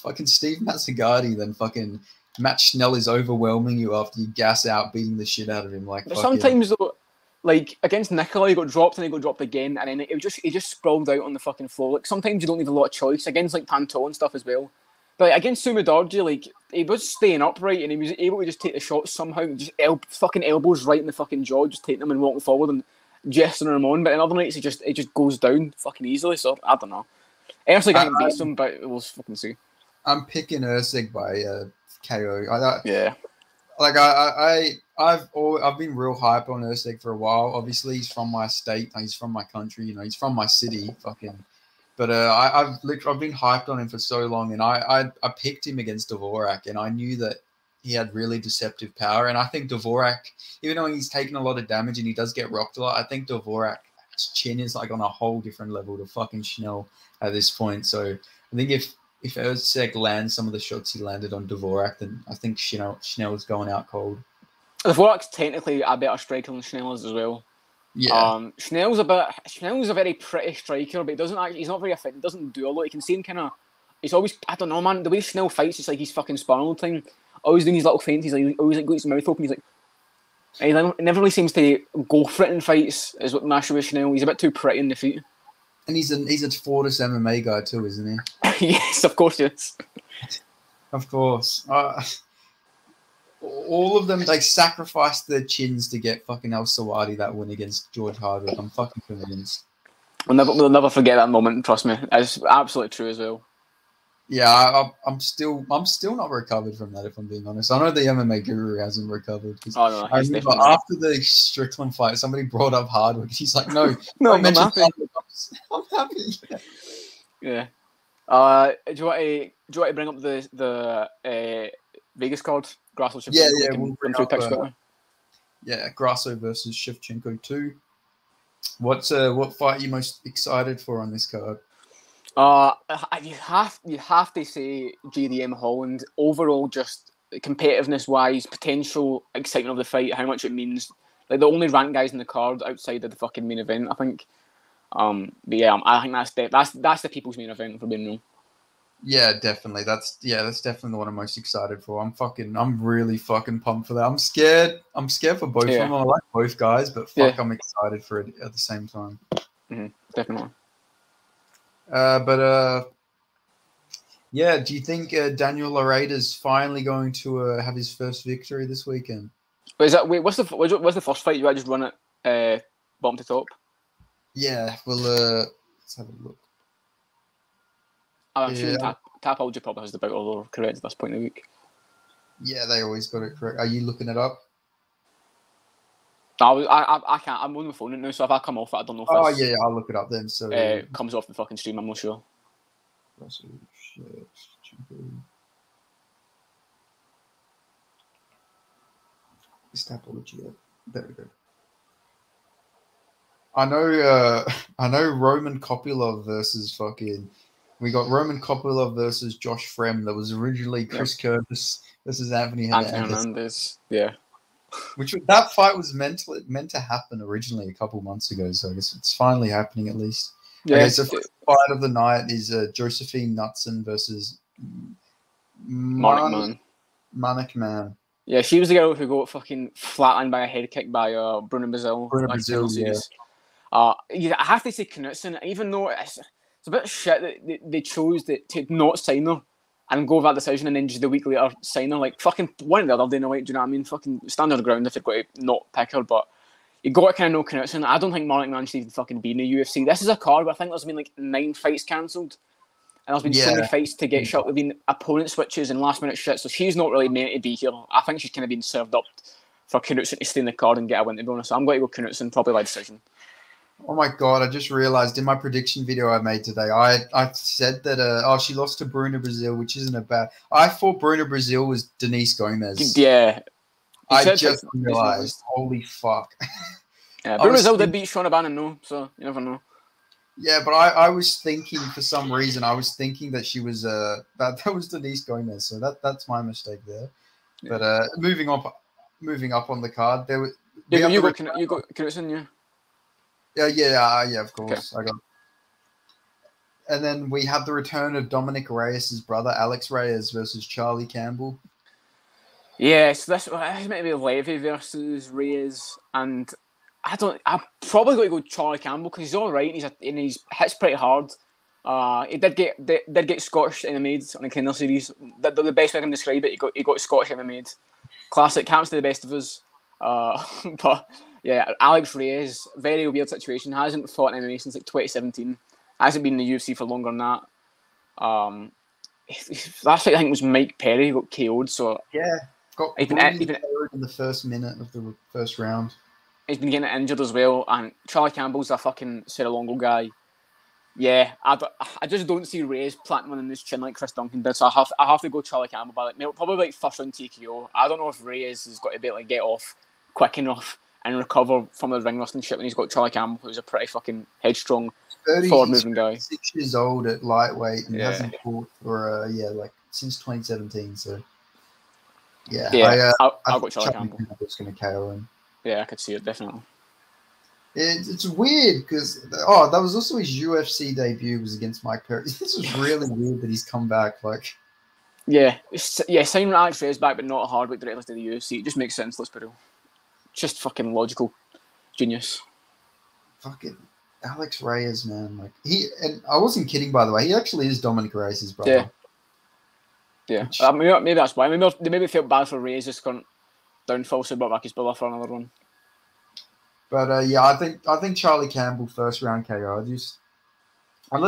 fucking Steve Mazzagatti, then fucking Matt Schnell is overwhelming you after you gas out, beating the shit out of him. Like, sometimes though, like against Nicola, he got dropped and he got dropped again, and then he just sprawled out on the fucking floor. Like sometimes you don't need a lot of choice against like Panto and stuff as well. But like, against Sumudorji, like he was staying upright and he was able to just take the shots somehow, just fucking elbows right in the fucking jaw, just taking them and walking forward and gesturing them on. But in other nights, it just goes down fucking easily. So I don't know. Erceg hasn't beat him, but we'll fucking see. I'm picking Erceg by KO. I've been real hype on Erceg for a while. Obviously, he's from my state, he's from my country, he's from my city, fucking. But I've been hyped on him for so long, and I picked him against Dvorak, and I knew that he had really deceptive power. And I think Dvorak, even though he's taken a lot of damage and he does get rocked a lot, I think Dvorak's chin is like on a whole different level to fucking Schnell at this point. So I think if Erceg lands some of the shots he landed on Dvorak, then I think Schnell's going out cold. Dvorak's technically a better striker than Schnell is as well. Yeah. Schnell's a very pretty striker, but he's not very effective. He doesn't do a lot. You can see him he's always, I don't know, man, the way Schnell fights, it's like he's fucking sparring all the time. Always doing these little feints. He's like always like got his mouth open. He's like, he never really seems to go for it in fights. Is what Masha with Schnell. He's a bit too pretty in the feet. And he's a Fortis MMA guy too, isn't he? Yes, of course he is. Of course. All of them, they sacrificed their chins to get fucking El Sawadi that win against George Hardwick. I'm fucking convinced. We'll never forget that moment. Trust me, it's absolutely true as well. Yeah, I'm still not recovered from that. If I'm being honest, I know the MMA guru hasn't recovered. Oh no, I remember after the Strickland fight, somebody brought up Hardwick. He's like, "No, I'm happy. I'm happy." Yeah. Do you want to bring up the Vegas card? Grasso Shevchenko. Grasso versus Shevchenko 2. What fight are you most excited for on this card? You have to say JDM Holland. Overall, just competitiveness wise, potential excitement of the fight, how much it means. Like the only ranked guys in the card outside of the fucking main event, I think. But yeah, I think that's the people's main event, for being real. Yeah, definitely. That's definitely the one I'm most excited for. I'm really fucking pumped for that. I'm scared. I'm scared for both of them. I like both guys, but fuck, I'm excited for it at the same time. Definitely. Yeah. Do you think Daniel Lareda's finally going to have his first victory this weekend? What's the first fight? You just run it bottom to top? Yeah. Well, let's have a look. I'm assuming Tapology probably has the bout all correct at this point in the week. Yeah, they always got it correct. Are you looking it up? I can't. I'm on my phone now, so if I come off it, I don't know if I'll look it up then. So comes off the fucking stream, I'm not sure. There we go. I know Roman Kopylov versus fucking. We got Roman Kopylov versus Josh Frem. That was originally Chris Curtis versus Anthony Hernandez. Yeah. That fight was meant to happen originally a couple months ago, so I guess it's finally happening at least. Yeah. Okay, so first fight of the night is Josephine Knudsen versus Manik Man. Yeah, she was the girl who got fucking flatlined by a head kick by Bruna Brazil. Yeah. I have to say Knudsen, even though it's a bit shit that they chose to not sign her and go with that decision and then just the week later sign her. Like, fucking one the other day, no, do you know what I mean? Fucking stand on the ground if you've got to not pick her, but you got to kind of know Knudsen. I don't think Manik Man should even fucking be in the UFC. This is a card where I think there's been like 9 fights cancelled. And there's been so many fights to get shot. There've been opponent switches and last minute shit, so she's not really meant to be here. I think she's kind of been served up for Knudsen to stay in the card and get a win, to be honest. So I'm going to go Knudsen, probably by decision. Oh my god, I just realized in my prediction video I made today, I said that she lost to Bruna Brazil, which isn't a bad. I thought Bruna Brazil was Denise Gomez. Yeah. I just realized, holy fuck. Yeah, Bruna Brazil did beat Shawna Bannon, no, so you never know. Yeah, but I was thinking for some reason that she was that was Denise Gomez, so that's my mistake there. Yeah. But moving up on the card, there was you got Knudsen, yeah. Yeah, of course. Okay. I got. And then we have the return of Dominic Reyes' brother, Alex Reyes, versus Charlie Campbell. Yes, this meant to be Levy versus Reyes, and I'm probably going to go Charlie Campbell because he's all right and he's hits pretty hard. He did get Scottish MMA on the Kinder series. The best way I can describe it, he got Scottish MMA. Classic, happens to the best of us. But yeah, Alex Reyes, very weird situation. Hasn't fought in MMA since like 2017. Hasn't been in the UFC for longer than that. Last fight I think was Mike Perry, who got KO'd. So yeah, got KO'd in the first minute of the first round. He's been getting injured as well, and Charlie Campbell's a fucking Serra-Longo guy. Yeah, I just don't see Reyes planting one in his chin like Chris Duncan did, so I have to go Charlie Campbell by probably first round TKO. I don't know if Reyes has got to be able to get off quick enough and recover from the ring rust and shit when he's got Charlie Campbell, who's a pretty fucking headstrong, forward-moving guy. 6 years old at lightweight and hasn't fought for since 2017. So I'll go Charlie Campbell. It's going to KO him. Yeah, I could see it definitely. It's weird because that was also his UFC debut was against Mike Perry. This is really weird that he's come back. Signing Alex Reyes back, but not a hard weight directly to the UFC. It just makes sense. Let's be real. Just fucking logical genius. Fucking Alex Reyes, man. And I wasn't kidding, by the way. He actually is Dominic Reyes' brother. Yeah. Maybe that's why. They maybe felt bad for Reyes just couldn't downfall, so brought back his brother for another one. But I think Charlie Campbell first round KO. I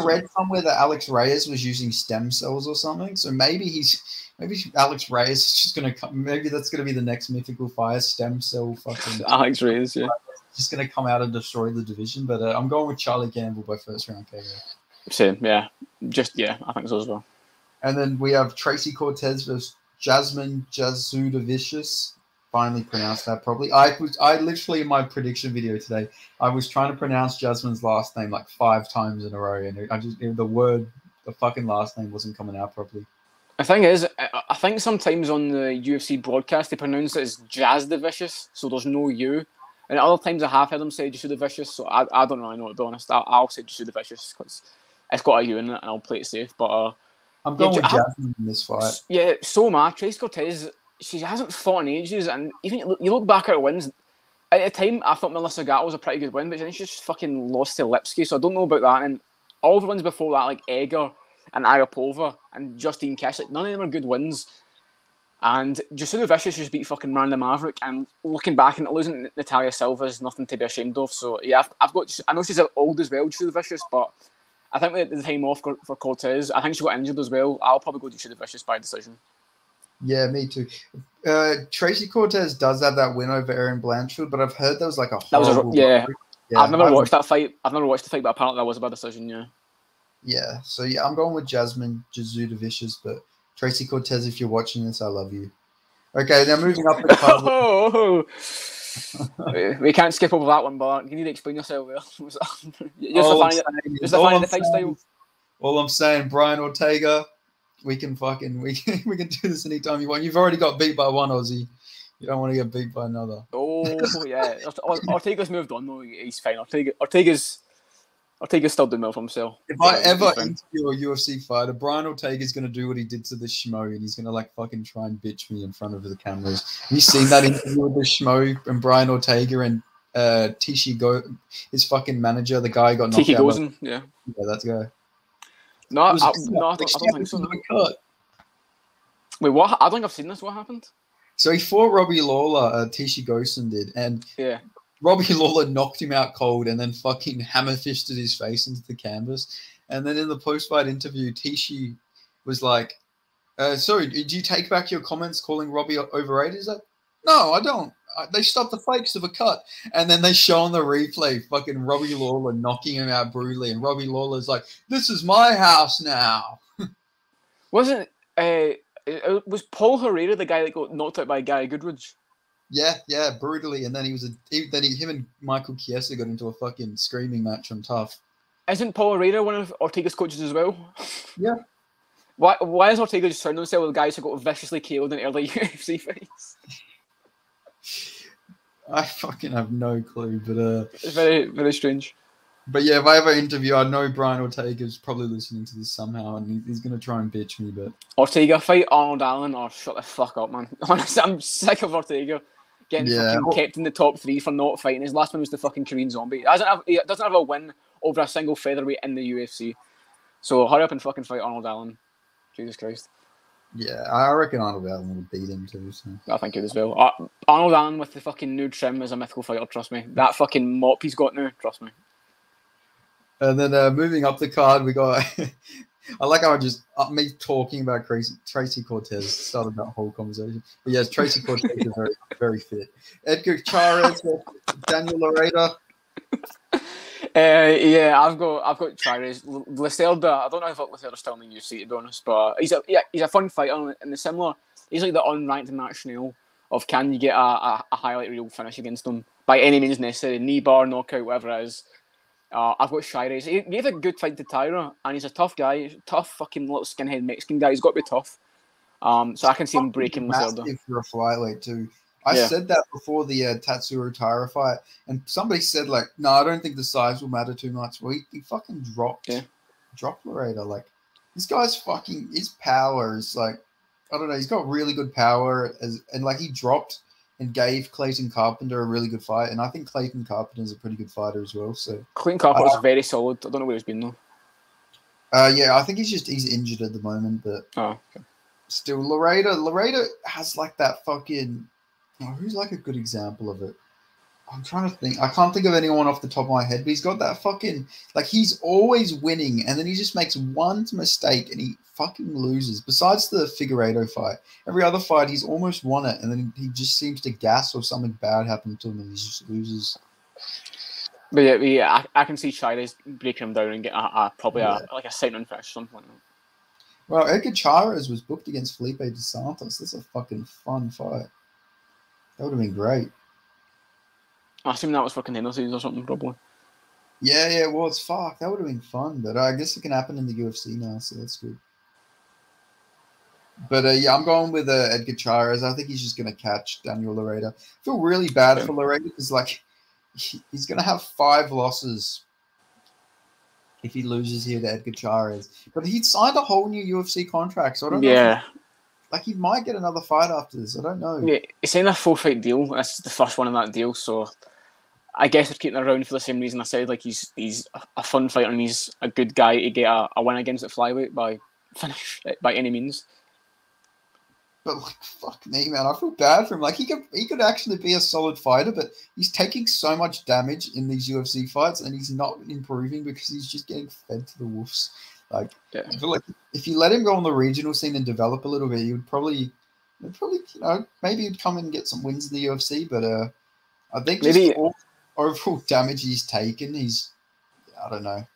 read somewhere that Alex Reyes was using stem cells or something. So maybe Alex Reyes is just gonna come. Maybe that's gonna be the next mythical fire stem cell fucking Alex Reyes. Yeah, just gonna come out and destroy the division. But I'm going with Charlie Campbell by first round KO. Same, yeah. I think so as well. And then we have Tracy Cortez versus Jasmine Jasudavicius. Finally pronounced that properly. I literally in my prediction video today, I was trying to pronounce Jasmine's last name like 5 times in a row, and the fucking last name wasn't coming out properly. The thing is, I think sometimes on the UFC broadcast they pronounce it as Jasudavicius, so there's no U. And other times I have heard them say Jasudavicius, so I don't really know, to be honest. I'll say Jasudavicius because it's got a U in it, and I'll play it safe. But I'm going with Jasmine in this fight. Yeah, so am I. Tracy Cortez, she hasn't fought in ages, and even you look back at her wins. At the time, I thought Melissa Gatto was a pretty good win, but then she just fucking lost to Lipsky, so I don't know about that. And all the wins before that, like Egger and Arapova and Justine Kish, like none of them are good wins. And Justina Vicious just beat fucking Miranda Maverick, and looking back and losing Natalia Silva is nothing to be ashamed of. So yeah, I know she's old as well, Justina Vicious, but I think with the time off for Cortez, I think she got injured as well. I'll probably go Justina Vicious by decision. Yeah, me too. Tracy Cortez does have that win over Erin Blanchfield, but I've heard there was like a horrible... Yeah, I've never watched that fight. I've never watched the fight, but apparently that was a bad decision, yeah. Yeah, so yeah, I'm going with Jasmine Jasudavicius, but Tracy Cortez, if you're watching this, I love you. Okay, now moving up the card. We can't skip over that one, but you need to explain yourself. Just defining the fight style. All I'm saying, Brian Ortega, we can do this anytime you want. You've already got beat by one Aussie. You don't want to get beat by another. Oh yeah, Ortega's moved on though. He's fine. Ortega's still doing well for himself. If I ever interview a UFC fighter, Brian Ortega's going to do what he did to the Schmo, and he's going to like fucking try and bitch me in front of the cameras. Have you seen that interview with the Schmo and Brian Ortega and his fucking manager, the guy who got knocked out? Gozen, yeah, that guy. No, I don't think so. No. Wait, what? I don't think I've seen this. What happened? So he fought Robbie Lawler, Tishi Gosen did, and yeah. Robbie Lawler knocked him out cold and then fucking hammer-fisted his face into the canvas. And then in the post-fight interview, Tishi was like, sorry, did you take back your comments calling Robbie overrated? He's like, no, I don't. They stopped the fakes of a cut. And then they show on the replay fucking Robbie Lawler knocking him out brutally. And Robbie Lawler's like, this is my house now. Wasn't was Paul Herrera the guy that got knocked out by Gary Goodridge? Yeah, brutally. And then him and Michael Chiesa got into a fucking screaming match on Tough. Isn't Paul Herrera one of Ortega's coaches as well? Yeah. Why is Ortega just surrounding himself with guys who got viciously killed in early UFC fights? I fucking have no clue, but it's very, very strange. But yeah, if I ever interview, I know Brian Ortega's probably listening to this somehow, and he's gonna try and bitch me. But Ortega fight Arnold Allen, or shut the fuck up, man. Honestly, I'm sick of Ortega getting fucking kept in the top 3 for not fighting. His last one was the fucking Korean Zombie. He doesn't have a win over a single featherweight in the UFC. So hurry up and fucking fight Arnold Allen. Jesus Christ. Yeah, I reckon Arnold Allen would beat him too. So. I think it as well. Arnold Allen with the fucking new trim is a mythical fighter, trust me. That fucking mop he's got now, trust me. And then moving up the card, we got... I like how me talking about Tracy Cortez started that whole conversation. But yes, Tracy Cortez is very, very fit. Edgar Chairez, Daniel Laredo. Yeah, I've got Chairez. Lacerda, I don't know if Lacerda's still in the UFC, to be honest, but he's a fun fighter, and similar. He's like the unranked Matt Schnell of can you get a highlight reel finish against him by any means necessary, knee bar, knockout, whatever it is. I've got Chairez. He gave a good fight to Tyra, and he's a tough guy, tough fucking little skinhead Mexican guy. He's got to be tough. So I can see him breaking Lacerda. For a flyweight too. I said that before the Tatsuro Tyra fight, and somebody said like, no, I don't think the size will matter too much. Well, he fucking dropped Laredo. Like, this guy's fucking, his power is like, I don't know, he's got really good power, and like he dropped and gave Clayton Carpenter a really good fight, and I think Clayton Carpenter is a pretty good fighter as well. So Clayton Carpenter is very solid. I don't know where he's been though. Yeah, I think he's injured at the moment, but still, Laredo has like that fucking. Oh, who's like a good example of it? I'm trying to think. I can't think of anyone off the top of my head, but he's got that fucking like he's always winning, and then he just makes one mistake and he fucking loses. Besides the Figueiredo fight, every other fight he's almost won it, and then he just seems to gas or something bad happened to him, and he just loses. But yeah, I can see Chairez breaking him down and get probably a signing finish or something like that. Well, Edgar Chairez was booked against Felipe dos Santos. That's a fucking fun fight. That would have been great. I assume that was for contender series or something, probably. Yeah, well, it's fuck. That would have been fun, but I guess it can happen in the UFC now, so that's good. But yeah, I'm going with Edgar Chairez. I think he's just going to catch Daniel Laredo. I feel really bad for Laredo because, like, he's going to have 5 losses if he loses here to Edgar Chairez. But he signed a whole new UFC contract, so I don't know. Yeah. Like, he might get another fight after this. I don't know. Yeah, he's signed a 4-fight deal. That's the first one in that deal, so I guess they're keeping him around for the same reason I said. Like, he's a fun fighter and he's a good guy to get a win against at flyweight by any means. But like, fuck me, man, I feel bad for him. Like, he could actually be a solid fighter, but he's taking so much damage in these UFC fights, and he's not improving because he's just getting fed to the wolves. Like, yeah. I feel like if you let him go on the regional scene and develop a little bit, he would probably, maybe he'd come and get some wins in the UFC. But I think just maybe overall damage he's taken, I don't know.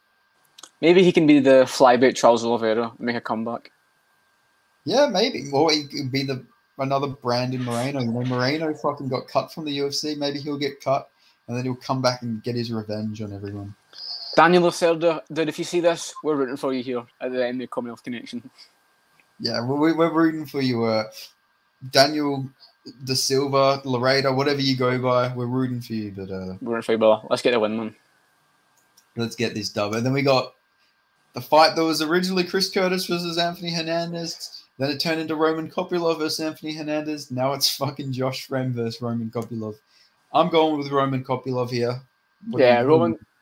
Maybe he can be the flyweight Charles Oliveira and make a comeback. Yeah, maybe. Or he could be another Brandon Moreno. You know, Moreno fucking got cut from the UFC. Maybe he'll get cut, and then he'll come back and get his revenge on everyone. Daniel Lacerda, dude, if you see this, we're rooting for you here at the NBA Commonwealth Connection. Yeah, we're rooting for you. Daniel Da Silva, Laredo, whatever you go by, we're rooting for you. But we're rooting for you, brother. Let's get the win, man. Let's get this dub. And then we got the fight that was originally Chris Curtis versus Anthony Hernandez. Then it turned into Roman Kopylov versus Anthony Hernandez. Now it's fucking Josh Fremd versus Roman Kopylov. I'm going with Roman Kopylov here.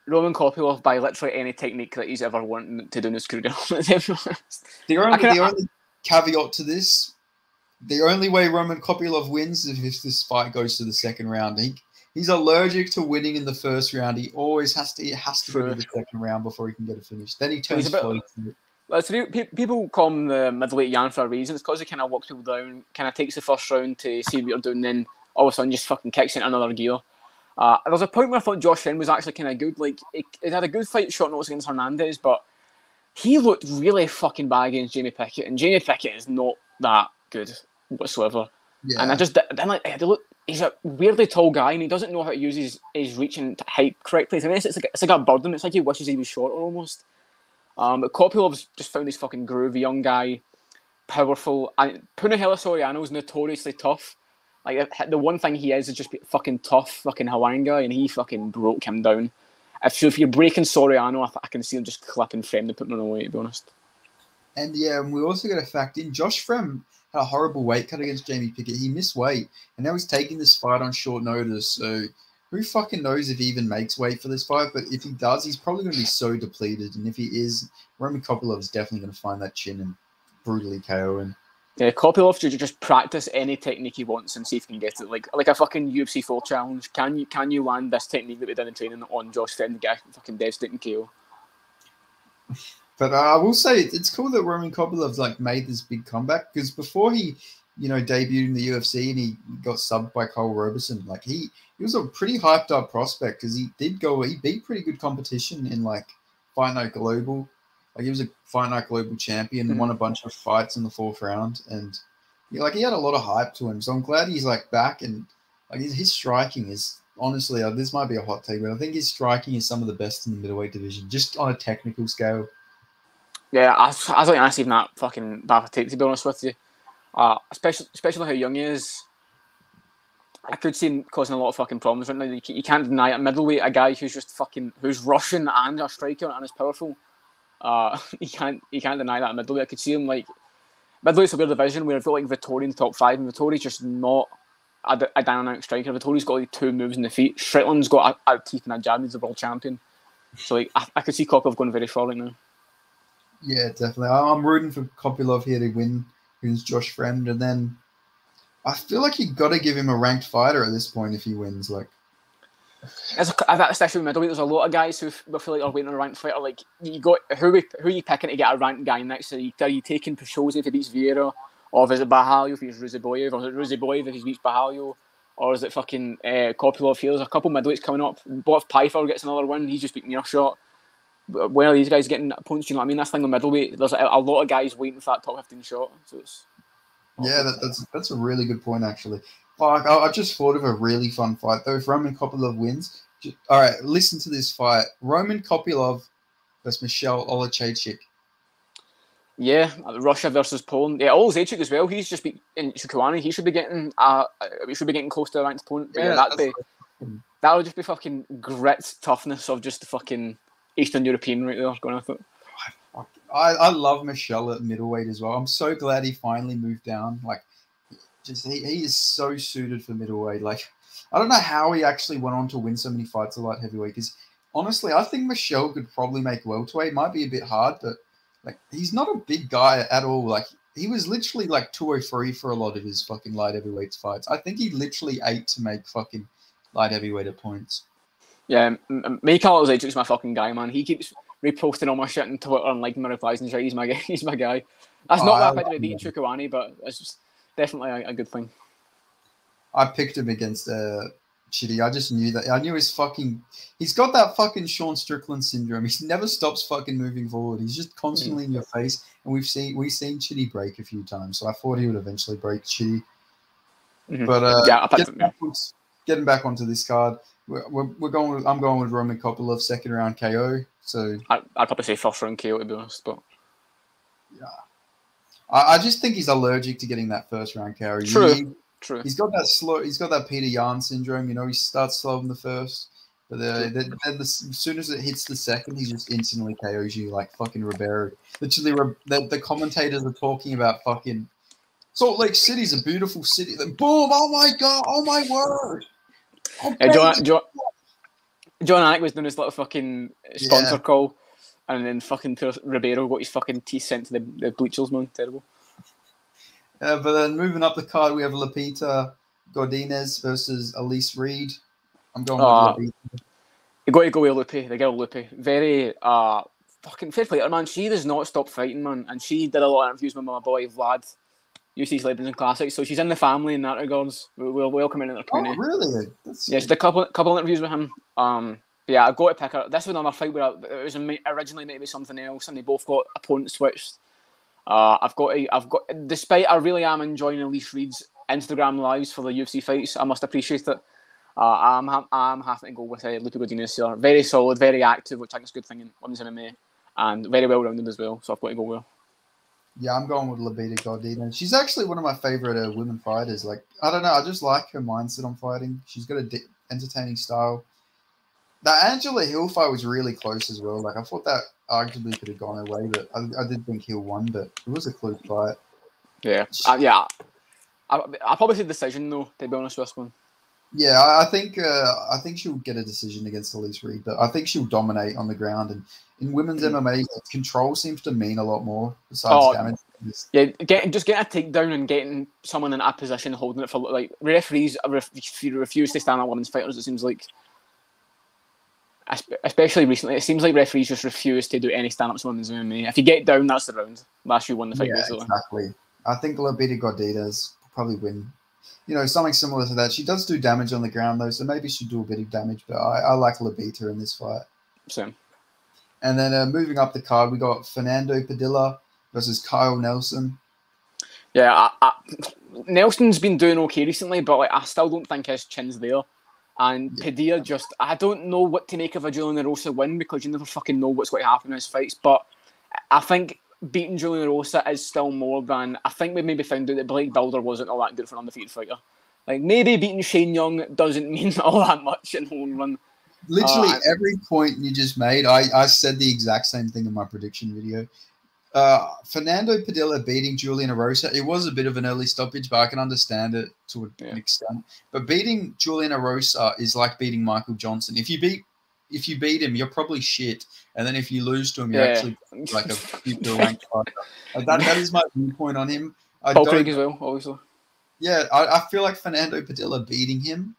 Roman Kopylov by literally any technique that he's ever wanted to do in his career. The only caveat to this, the only way Roman Kopylov wins is if this fight goes to the second round. He's allergic to winning in the first round. He always has to go to the second round before he can get it finished. Then he turns people call him the middleweight Yan for a reason. It's because he kind of walks people down, kind of takes the first round to see what you're doing, then all of a sudden just fucking kicks into another gear. There's a point where I thought Josh Fremd was actually kind of good. Like, he had a good fight short notice against Hernandez, but he looked really fucking bad against Jamie Pickett, and Jamie Pickett is not that good whatsoever. Yeah. And I just then like he's a weirdly tall guy, and he doesn't know how to use his reach and height correctly. I mean, it's like a burden. It's like he wishes he was shorter almost. But Kopylov's just found this fucking groovy young guy, powerful. And Punahele Soriano's notoriously tough. Like, the one thing he is just fucking tough, fucking Hawaiian guy, and he fucking broke him down. If you're breaking Soriano, I can see him just clipping Fremd and putting him away, to be honest. And yeah, and we also got to fact in Josh Fremd had a horrible weight cut against Jamie Pickett. He missed weight, and now he's taking this fight on short notice. So who fucking knows if he even makes weight for this fight? But if he does, he's probably going to be so depleted. And if he is, Roman Kopylov is definitely going to find that chin and brutally KO him. Yeah, Kopylov should just practice any technique he wants and see if he can get it. Like a fucking UFC 4 challenge. Can you land this technique that we did in training on Josh Fremd and get a fucking devastating KO? But I will say it's cool that Roman Kopylov's like made this big comeback, because before he, debuted in the UFC and he got subbed by Cole Roberson, like he was a pretty hyped up prospect, because he beat pretty good competition in like Fight Night Global. Like, he was a Fight Night Global champion and won a bunch of fights in the 4th round, and he had a lot of hype to him. So I'm glad he's like back, and like his striking is honestly, this might be a hot take, but I think his striking is some of the best in the middleweight division, just on a technical scale. Yeah, I don't think that's even that fucking bad a take, to be honest with you. Especially how young he is. I could see him causing a lot of fucking problems right now. You can't deny it. Middleweight, a guy who's Russian and a striker and is powerful. You can't deny that. Middleweight, I could see him like middleweight's a weird division where I've got like Vettori in the top 5, and Vettori's just not a dynamic striker. Vettori's got like 2 moves in the feet. Strickland's got a teeth and a jab. He's the world champion. So like I could see Kopylov going very far right now. Yeah, definitely. I'm rooting for Kopylov here to win against Josh Fremd, and then I feel like you got to give him a ranked fighter at this point if he wins. Like, especially with middleweight, there's a lot of guys who feel like are waiting on a ranked fighter. Like, you got who are you picking to get a ranked guy next? Are you taking Pachose if he beats Vieira, or is it Bahalio if he's Ruziboyev, or is it Ruziboyev if he beats Bahalio, or is it fucking Kopylov here? There's a couple midweights coming up. What if Pythor gets another win? He's just beaten Mearshot. Where are these guys getting points? You know what I mean? That's the thing with middleweight. There's a lot of guys waiting for that top 15 shot. So it's that's a really good point, actually. Fuck, I just thought of a really fun fight though. If Roman Kopylov wins, all right, listen to this fight: Roman Kopylov versus Michelle Olajchik. Yeah, Russia versus Poland. Yeah, Olajchik as well. He's just beat in Shukwani. He should be getting. We should be getting close to a ranked opponent. Yeah, that would just be fucking grit, toughness of just the fucking Eastern European right there going with it. I love Michelle at middleweight as well. I'm so glad he finally moved down. Like, just he is so suited for middleweight. Like, I don't know how he actually went on to win so many fights at light heavyweight. Because honestly, I think Michelle could probably make welterweight. Might be a bit hard, but like he's not a big guy at all. Like he was literally like 203 for a lot of his fucking light heavyweight fights. I think he literally ate to make fucking light heavyweight at points. Yeah, Michael Zajic my fucking guy, man. He keeps reposting all my shit on Twitter and liking my replies and shit. He's my guy. He's my guy. That's not that bad to beat Chukwueze, but it's just definitely a good thing. I picked him against Chitty. I just knew that. I knew he's got that fucking Sean Strickland syndrome. He never stops fucking moving forward. He's just constantly in your face. And we've seen Chitty break a few times. So I thought he would eventually break Chitty. Mm-hmm. But yeah, getting back onto this card, I'm going with Roman Kopylov, second round KO. So I'd probably say first round KO to be honest, but yeah, I just think he's allergic to getting that first round KO. True. He's got that slow. He's got that Peter Yan syndrome. You know, he starts slow in the first, but then as soon as it hits the second, he just instantly KOs you like fucking Ribeiro. Literally, the commentators are talking about fucking Salt Lake City's a beautiful city. Then boom! Oh my god! Oh my word! John Anik was doing his little fucking sponsor call, and then fucking Ribeiro got his fucking teeth sent to the bleachers, man. Terrible. But then moving up the card, we have Lupita Godinez versus Elise Reed. I'm going with Lupita. You got to go with Lupi, the girl Lupi. Very fucking fair play to her, man. She does not stop fighting, man. And she did a lot of interviews with my boy Vlad, UC's Legends and Classics. So she's in the family in that regards. We'll welcome her in our community. Oh, really? Yeah, she did a couple of interviews with him. Yeah, I've got to pick her. This was another fight where it was originally maybe something else, and they both got opponents switched. I've got. Despite I really am enjoying Elise Reed's Instagram lives for the UFC fights, I must appreciate it. I'm having to go with Lupi Godinez here. Very solid, very active, which I think is a good thing in women's MMA, and very well rounded as well. So I've got to go with her. Yeah, I'm going with Lupita Godinez. She's actually one of my favorite women fighters. Like, I don't know, I just like her mindset on fighting. She's got a entertaining style. That Angela Hill fight was really close as well. Like, I thought that arguably could have gone her way, but I did think Hill won, but it was a close fight. Yeah, yeah. I'll probably say decision though, to be honest with this one. Yeah, I think she'll get a decision against Elise Reed, but I think she'll dominate on the ground. And in women's MMA, control seems to mean a lot more besides damage. Yeah, just getting a takedown and getting someone in a position, holding it for like referees refuse to stand on women's fighters. It seems like, especially recently, it seems like referees just refuse to do any stand-ups in women's MMA. If you get down, that's the round. Last you won the fight. Yeah, basically. Exactly. I think Lupita Godinez will probably win. You know, something similar to that. She does do damage on the ground, though, so maybe she'll do a bit of damage, but I like Lupita in this fight. Same. And then moving up the card, we got Fernando Padilla versus Kyle Nelson. Yeah, Nelson's been doing okay recently, but like I still don't think his chin's there. And Padilla I don't know what to make of a Julian Rosa win because you never fucking know what's going to happen in his fights. But I think beating Julian Rosa is still more than... I think we maybe found out that Blake Builder wasn't all that good for an undefeated fighter. Like, maybe beating Shane Young doesn't mean all that much in the long run. Literally every point you just made, I said the exact same thing in my prediction video. Fernando Padilla beating Julian Rosa, it was a bit of an early stoppage, but I can understand it to an extent. But beating Julian Rosa is like beating Michael Johnson. If you beat him, you're probably shit. And then if you lose to him, you're actually like a future ranked fighter. That is my viewpoint on him. Paul Craig as well, obviously. Yeah, I feel like Fernando Padilla beating him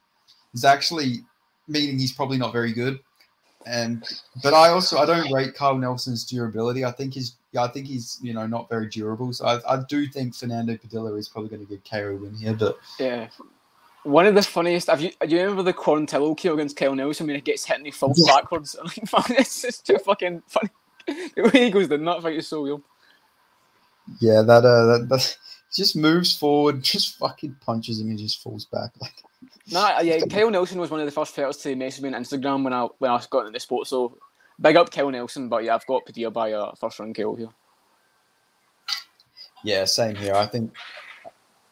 is actually meaning he's probably not very good. But I don't rate Kyle Nelson's durability. I think he's not very durable. So I do think Fernando Padilla is probably going to get KO win here. But yeah, one of the funniest. Do you remember the Quarantillo kill against Kyle Nelson when he gets hit and he falls backwards? It's just too fucking funny. The way he goes down that fight is so weird. Yeah, that just moves forward, just fucking punches him and just falls back like. Kyle Nelson was one of the first fighters to message me on Instagram when I got into the sport. So big up Kyle Nelson, but yeah, I've got Padilla by a first round KO here. Yeah, same here. I think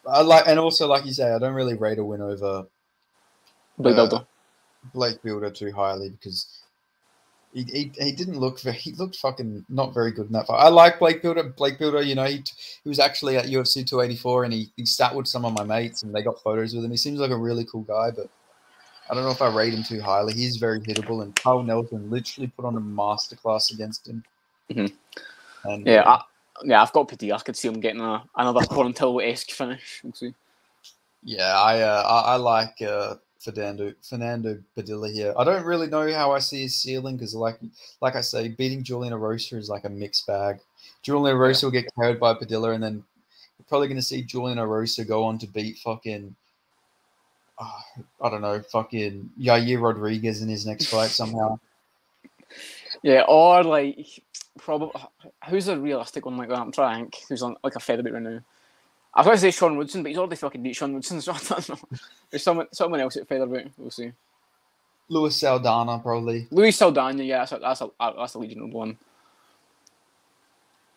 and also like you say, I don't really rate a win over Blake Builder too highly because He didn't look very. He looked fucking not very good in that fight. I like Blake Builder. Blake Builder, you know, he was actually at UFC 284, and he sat with some of my mates, and they got photos with him. He seems like a really cool guy, but I don't know if I rate him too highly. He's very hittable, and Carl Nelson literally put on a masterclass against him. Mm-hmm. And I've got Padilla. I could see him getting another Quarantillo-esque finish. We'll see. Yeah, I like Fernando Padilla here. I don't really know how I see his ceiling because, like I say, beating Julian Erosa is like a mixed bag. Julian Erosa will get carried by Padilla, and then we're probably going to see Julian Erosa go on to beat fucking, I don't know, fucking Yair Rodriguez in his next fight somehow. Yeah, or like probably who's a realistic one like that? I'm trying to think who's on like a featherweight right now. I was going to say Sean Woodson, but he's already fucking beat Sean Woodson, so I don't know. There's someone else at featherweight. We'll see. Luis Saldana, probably. Luis Saldana, yeah, that's a legion one.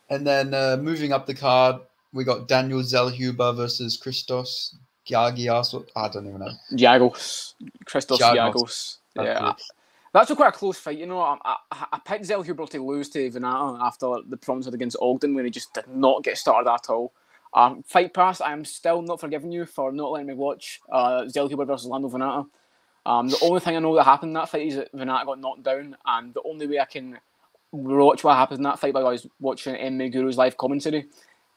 And then moving up the card, we got Daniel Zellhuber versus Christos Giagios. I don't even know. Christos Giagos. Yeah. That's quite a close fight, you know. I picked Zellhuber to lose to Venata after the problems against Ogden, where he just did not get started at all. Fight Pass, I am still not forgiving you for not letting me watch Zellhuber versus Lando Venata. The only thing I know that happened in that fight is that Venata got knocked down, and the only way I can watch what happens in that fight by is watching MMA Guru's live commentary.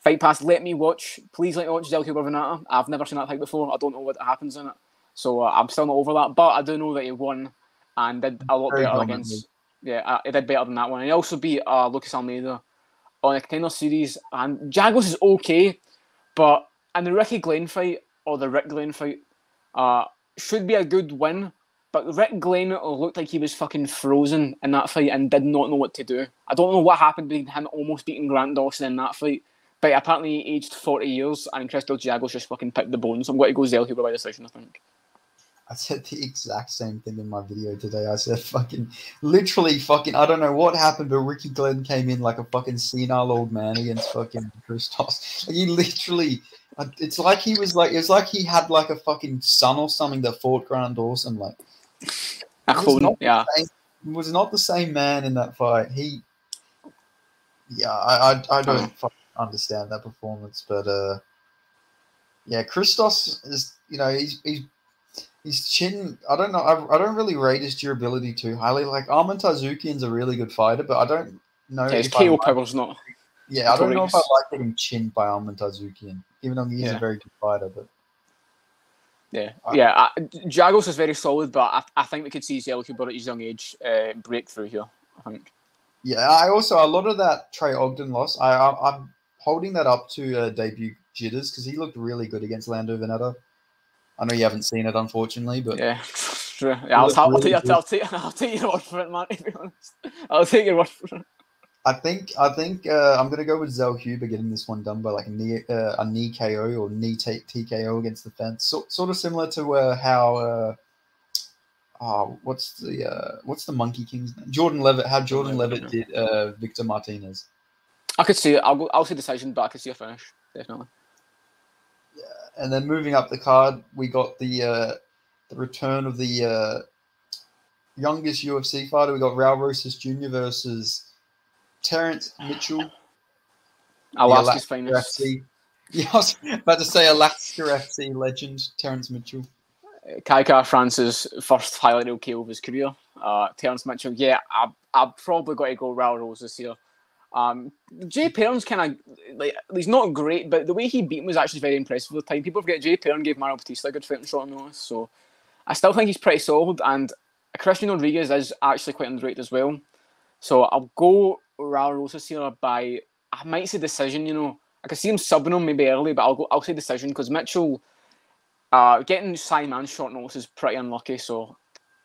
Fight Pass, please let me watch Zellhuber Venata. I've never seen that fight before. I don't know what happens in it, so I'm still not over that. But I do know that he won and did a lot better against. Yeah, he did better than that one. And he also beat Lucas Almeida on a contender series, and Giagos is okay. But in the Ricky Glenn fight, or the Rick Glenn fight, should be a good win. But Rick Glenn looked like he was fucking frozen in that fight and did not know what to do. I don't know what happened between him almost beating Grant Dawson in that fight. But apparently he aged 40 years and Christos Giagos just fucking picked the bones. So I'm going to go Zellhuber by decision, I think. I said the exact same thing in my video today. I said literally I don't know what happened, but Ricky Glenn came in like a fucking senile old man against fucking Christos. He literally, it's like he was like, it's like he had like a fucking son or something that fought Grant Dawson. Like, was not the same man in that fight. I don't fucking understand that performance, but Christos is, you know, his chin, I don't know. I don't really rate his durability too highly. Like Arman Tarzukian's a really good fighter, but I don't know. Yeah, his KO power's not. Yeah, I don't know if I like getting chinned by Arman Tarzukian, even though he is a very good fighter. But Giagos is very solid, but I think we could see Zellhuber at his young age break through here. I think. Yeah, I also a lot of that Trey Ogden loss. I'm holding that up to debut jitters because he looked really good against Lando Veneta. I know you haven't seen it, unfortunately, but true. Yeah, I'll take your word for it, man. To be honest, I'll take your word for it. I think I'm gonna go with Zellhuber getting this one done by like a knee KO or knee TKO against the fence, sort of similar to how what's the Monkey King's name? Jordan Levitt. How Jordan Levitt did Victor Martinez. I could see it. I'll say decision, but I could see a finish definitely. And then moving up the card, we got the return of the youngest UFC fighter. We got Raul Rosas Jr. versus Terrence Mitchell. Alaska's finest. Yeah, I was about to say Alaska FC legend Terrence Mitchell. Kai France's first highlight reel KO of his career. Terrence Mitchell, I've probably got to go Raul Rosas here. Jay Perrin's kind of like, he's not great, but the way he beat him was actually very impressive at the time. People forget Jay Perrin gave Mario Batista a good fight on short notice, so I still think he's pretty solid. And Christian Rodriguez is actually quite underrated as well. So I'll go Raul Rosas here by, I might say decision. You know, I could see him subbing him maybe early, but I'll say decision because Mitchell getting Simon short notice is pretty unlucky. So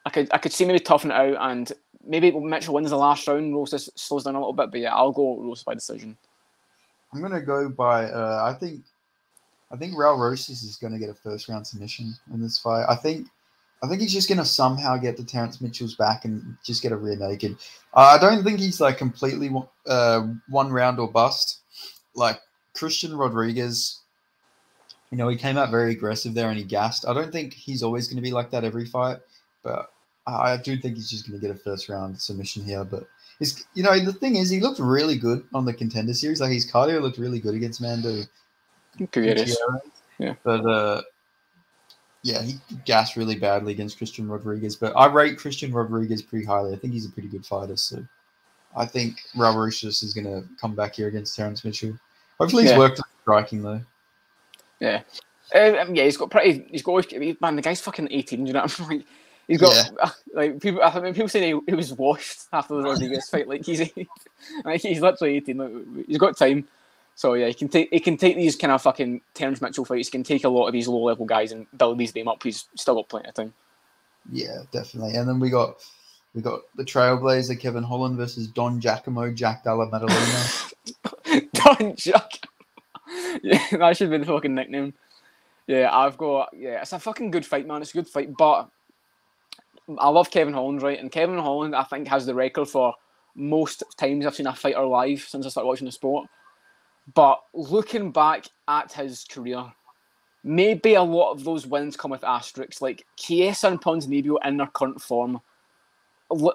I could see maybe toughing it out and. Maybe Mitchell wins the last round. Rosas slows down a little bit, but I'll go Rosas by decision. I'm gonna go by. I think Raul Rosas is gonna get a first round submission in this fight. I think he's just gonna somehow get to Terrence Mitchell's back and just get a rear naked. I don't think he's like completely one round or bust. Like Christian Rodriguez, you know, he came out very aggressive there and he gassed. I don't think he's always gonna be like that every fight, but. I do think he's just going to get a first round submission here, but the thing is, he looked really good on the Contender Series. Like his cardio looked really good against Mando Gutierrez. Yeah, but yeah, he gassed really badly against Christian Rodriguez. But I rate Christian Rodriguez pretty highly. I think he's a pretty good fighter. So I think Raul Ruiz is going to come back here against Terrence Mitchell. Hopefully, he's worked on striking though. Yeah. Yeah, he's got man. The guy's fucking 18. You know what I mean? He's got like people. I mean, people say he was washed after the Rodriguez fight. Like he's literally 18. Like, he's got time. So yeah, he can take these kind of fucking Terrence Mitchell fights. He can take a lot of these low level guys and build these them up. He's still got plenty of time. Yeah, definitely. And then we got the Trailblazer Kevin Holland versus Don Giacomo Jack Della Maddalena. Don Giacomo. Yeah, that should be the fucking nickname. Yeah, it's a fucking good fight, man. It's a good fight, but I love Kevin Holland, right? And Kevin Holland, I think, has the record for most times I've seen a fighter live since I started watching the sport. But looking back at his career, maybe a lot of those wins come with asterisks. Like Chiesa and Ponzinibbio in their current form,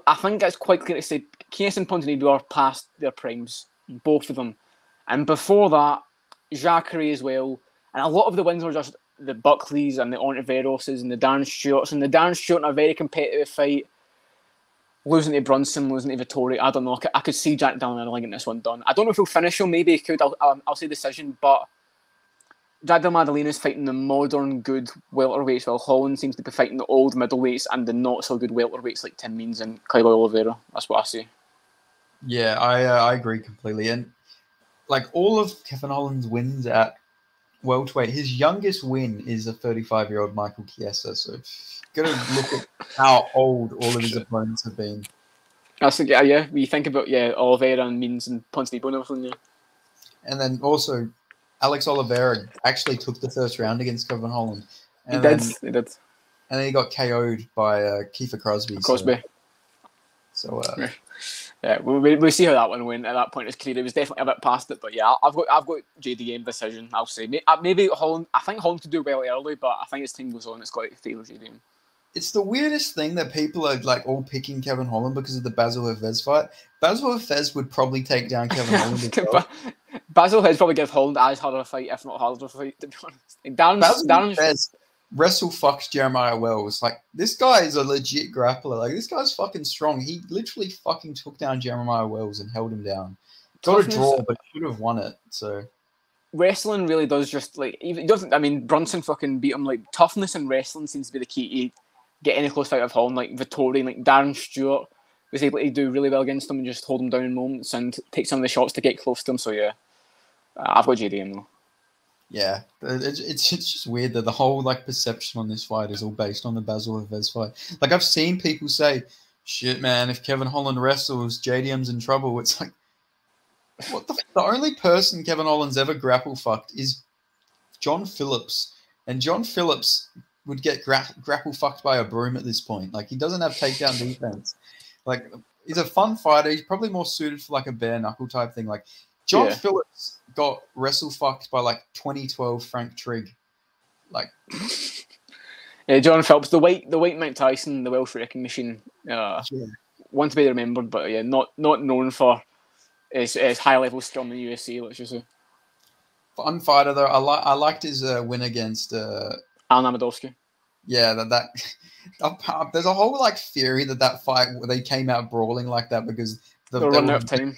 I think it's quite clear to say Chiesa and Ponzinibbio are past their primes, both of them. And before that, Jacare as well. And a lot of the wins were just the Buckleys and the Ontiveroses and the Darren Stewarts. And the Darren Stewart in a very competitive fight, losing to Brunson, losing to Vittori. I don't know. I could see Jack Della Maddalena getting this one done. I don't know if he'll finish him. Maybe he could. I'll say decision. But Jack Della Maddalena is fighting the modern, good welterweights, while Holland seems to be fighting the old middleweights and the not-so-good welterweights like Tim Means and Kyle Oliveira. That's what I see. Yeah, I agree completely. And like all of Kevin Holland's wins at welterweight, his youngest win is a 35-year-old Michael Chiesa. So got to look at how old all of his opponents have been. That's yeah. We think about Oliveira and Means and Ponzinibbio and everything. Yeah. And then also, Alex Oliveira actually took the first round against Kevin Holland. And he did. And then he got KO'd by Kiefer Crosby. So yeah, we'll see how that one went. At that point in his career, he was definitely a bit past it. But yeah, I've got JDM decision. I'll say maybe Holland. I think Holland could do well early, but I think as time goes on, it's got to favour JDM. It's the weirdest thing that people are like all picking Kevin Holland because of the Basil Hafez fight. Basil Hafez would probably take down Kevin Holland. Basil Hafez probably give Holland as hard a fight, if not harder a fight, to be honest. Basil Hafez wrestle fucks Jeremiah Wells. Like, this guy is a legit grappler. Like, this guy's fucking strong. He literally fucking took down Jeremiah Wells and held him down. Got a draw, but should have won it. So wrestling really does just like even doesn't. I mean, Brunson fucking beat him. Like, toughness in wrestling seems to be the key to get any close fight of Holland. Like Vittori, like Darren Stewart was able to do really well against him and just hold him down in moments and take some of the shots to get close to him. So yeah, I've got JDM though. Yeah, it's just weird that the whole like perception on this fight is all based on the Basil Hafez fight. Like, I've seen people say, "Shit, man, if Kevin Holland wrestles, JDM's in trouble." It's like, what the only person Kevin Holland's ever grapple fucked is John Phillips, and John Phillips would get grapple fucked by a broom at this point. Like, he doesn't have takedown defense. Like, he's a fun fighter. He's probably more suited for like a bare knuckle type thing. Like, John Phillips got wrestle fucked by like 2012 Frank Trigg. Like, yeah, John Phillips, the white Mike Tyson, the Welsh wrecking machine. One to be remembered, but yeah, not known for his high level skill in the UFC. Let's just say. Fun fighter though. I liked his win against Alan Amedovski. Yeah, that there's a whole like theory that fight they came out brawling like that because they were running out of time.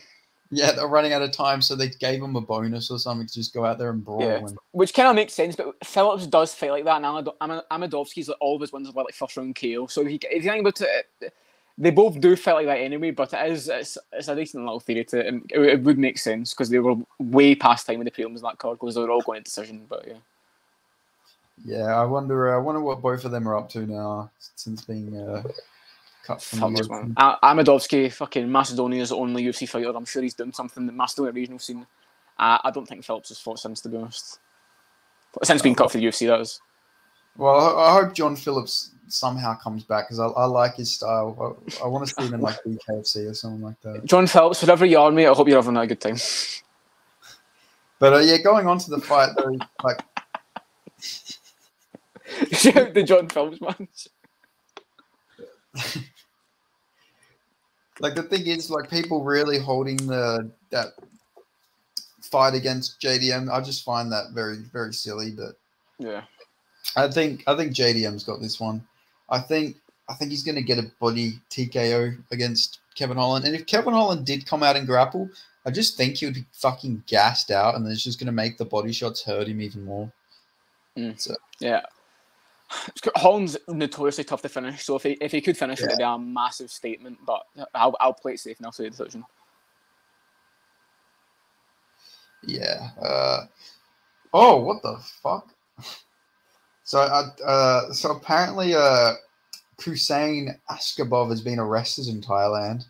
Yeah, they're running out of time, so they gave him a bonus or something to just go out there and brawl. Yeah. Which kind of makes sense, but Phillips does fight like that, and Amedovski's like all of his wins are like first round KO. So if you think about it, they both do fight like that anyway. But it's a decent little theory to it. It would make sense because they were way past time when the prelims in that card because they were all going to decision. But yeah. Yeah, I wonder what both of them are up to now since being cut from the man. Amedovski, fucking Macedonia's only UFC fighter. I'm sure he's doing something in the Macedonia regional scene. I don't think Phillips has fought since, to be honest. Since being cut for the UFC, that is. Well, I hope John Phillips somehow comes back because I like his style. I want to see him in like BKFC or something like that. John Phillips, whatever you are, mate, I hope you're having a good time. But yeah, going on to the fight though, like shout the John Phillips match. Like the thing is, like people really holding that fight against JDM. I just find that very, very silly. But yeah, I think JDM's got this one. I think he's going to get a body TKO against Kevin Holland. And if Kevin Holland did come out and grapple, I just think he would be fucking gassed out, and it's just going to make the body shots hurt him even more. So yeah. Holland's notoriously tough to finish, so if he could finish, it'd be a massive statement. But I'll play it safe and I'll say the decision. Yeah. Oh, what the fuck? So apparently, Hussein Ashkabov has been arrested in Thailand.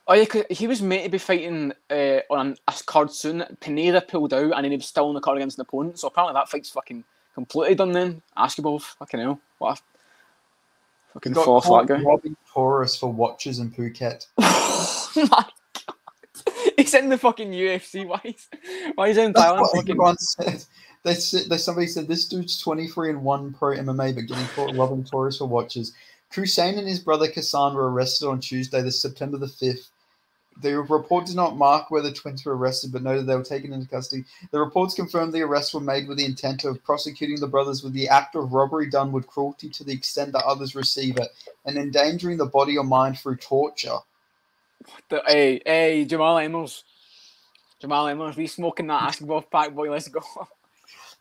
Oh yeah, 'cause he was meant to be fighting on a card soon. Pineda pulled out, and then he was still on the card against an opponent. So apparently that fight's fucking completely done then. Ashkabov, fucking hell, what a fucking fall flat guy. Robbing tourists for watches in Phuket. Oh my god, he's in the fucking UFC. Why is he in Thailand? Everyone said. Somebody said this dude's 23-1 pro MMA, but getting caught robbing tourists for watches. Hussein and his brother Kassan were arrested on Tuesday, September the 5th. The report does not mark where the twins were arrested, but noted they were taken into custody. The reports confirmed the arrests were made with the intent of prosecuting the brothers with the act of robbery done with cruelty to the extent that others receive it, and endangering the body or mind through torture. Hey, Jamal Emmers, we smoking that Ashkabov pack, boy, let's go.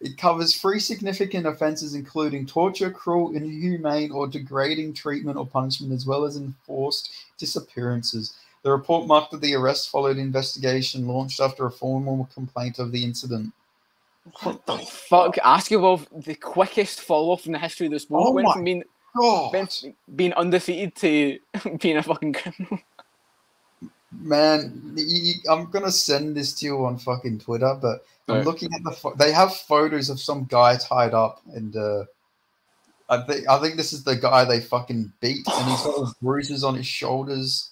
It covers 3 significant offences, including torture, cruel, inhumane, or degrading treatment or punishment, as well as enforced disappearances. The report marked that the arrest followed investigation launched after a formal complaint of the incident. What the fuck? Ashkabov, the quickest fall off in the history of the sport, went from being undefeated to being a fucking criminal. Man, I'm gonna send this to you on fucking Twitter, but I'm looking at they have photos of some guy tied up, and I think this is the guy they fucking beat, and he's got bruises on his shoulders.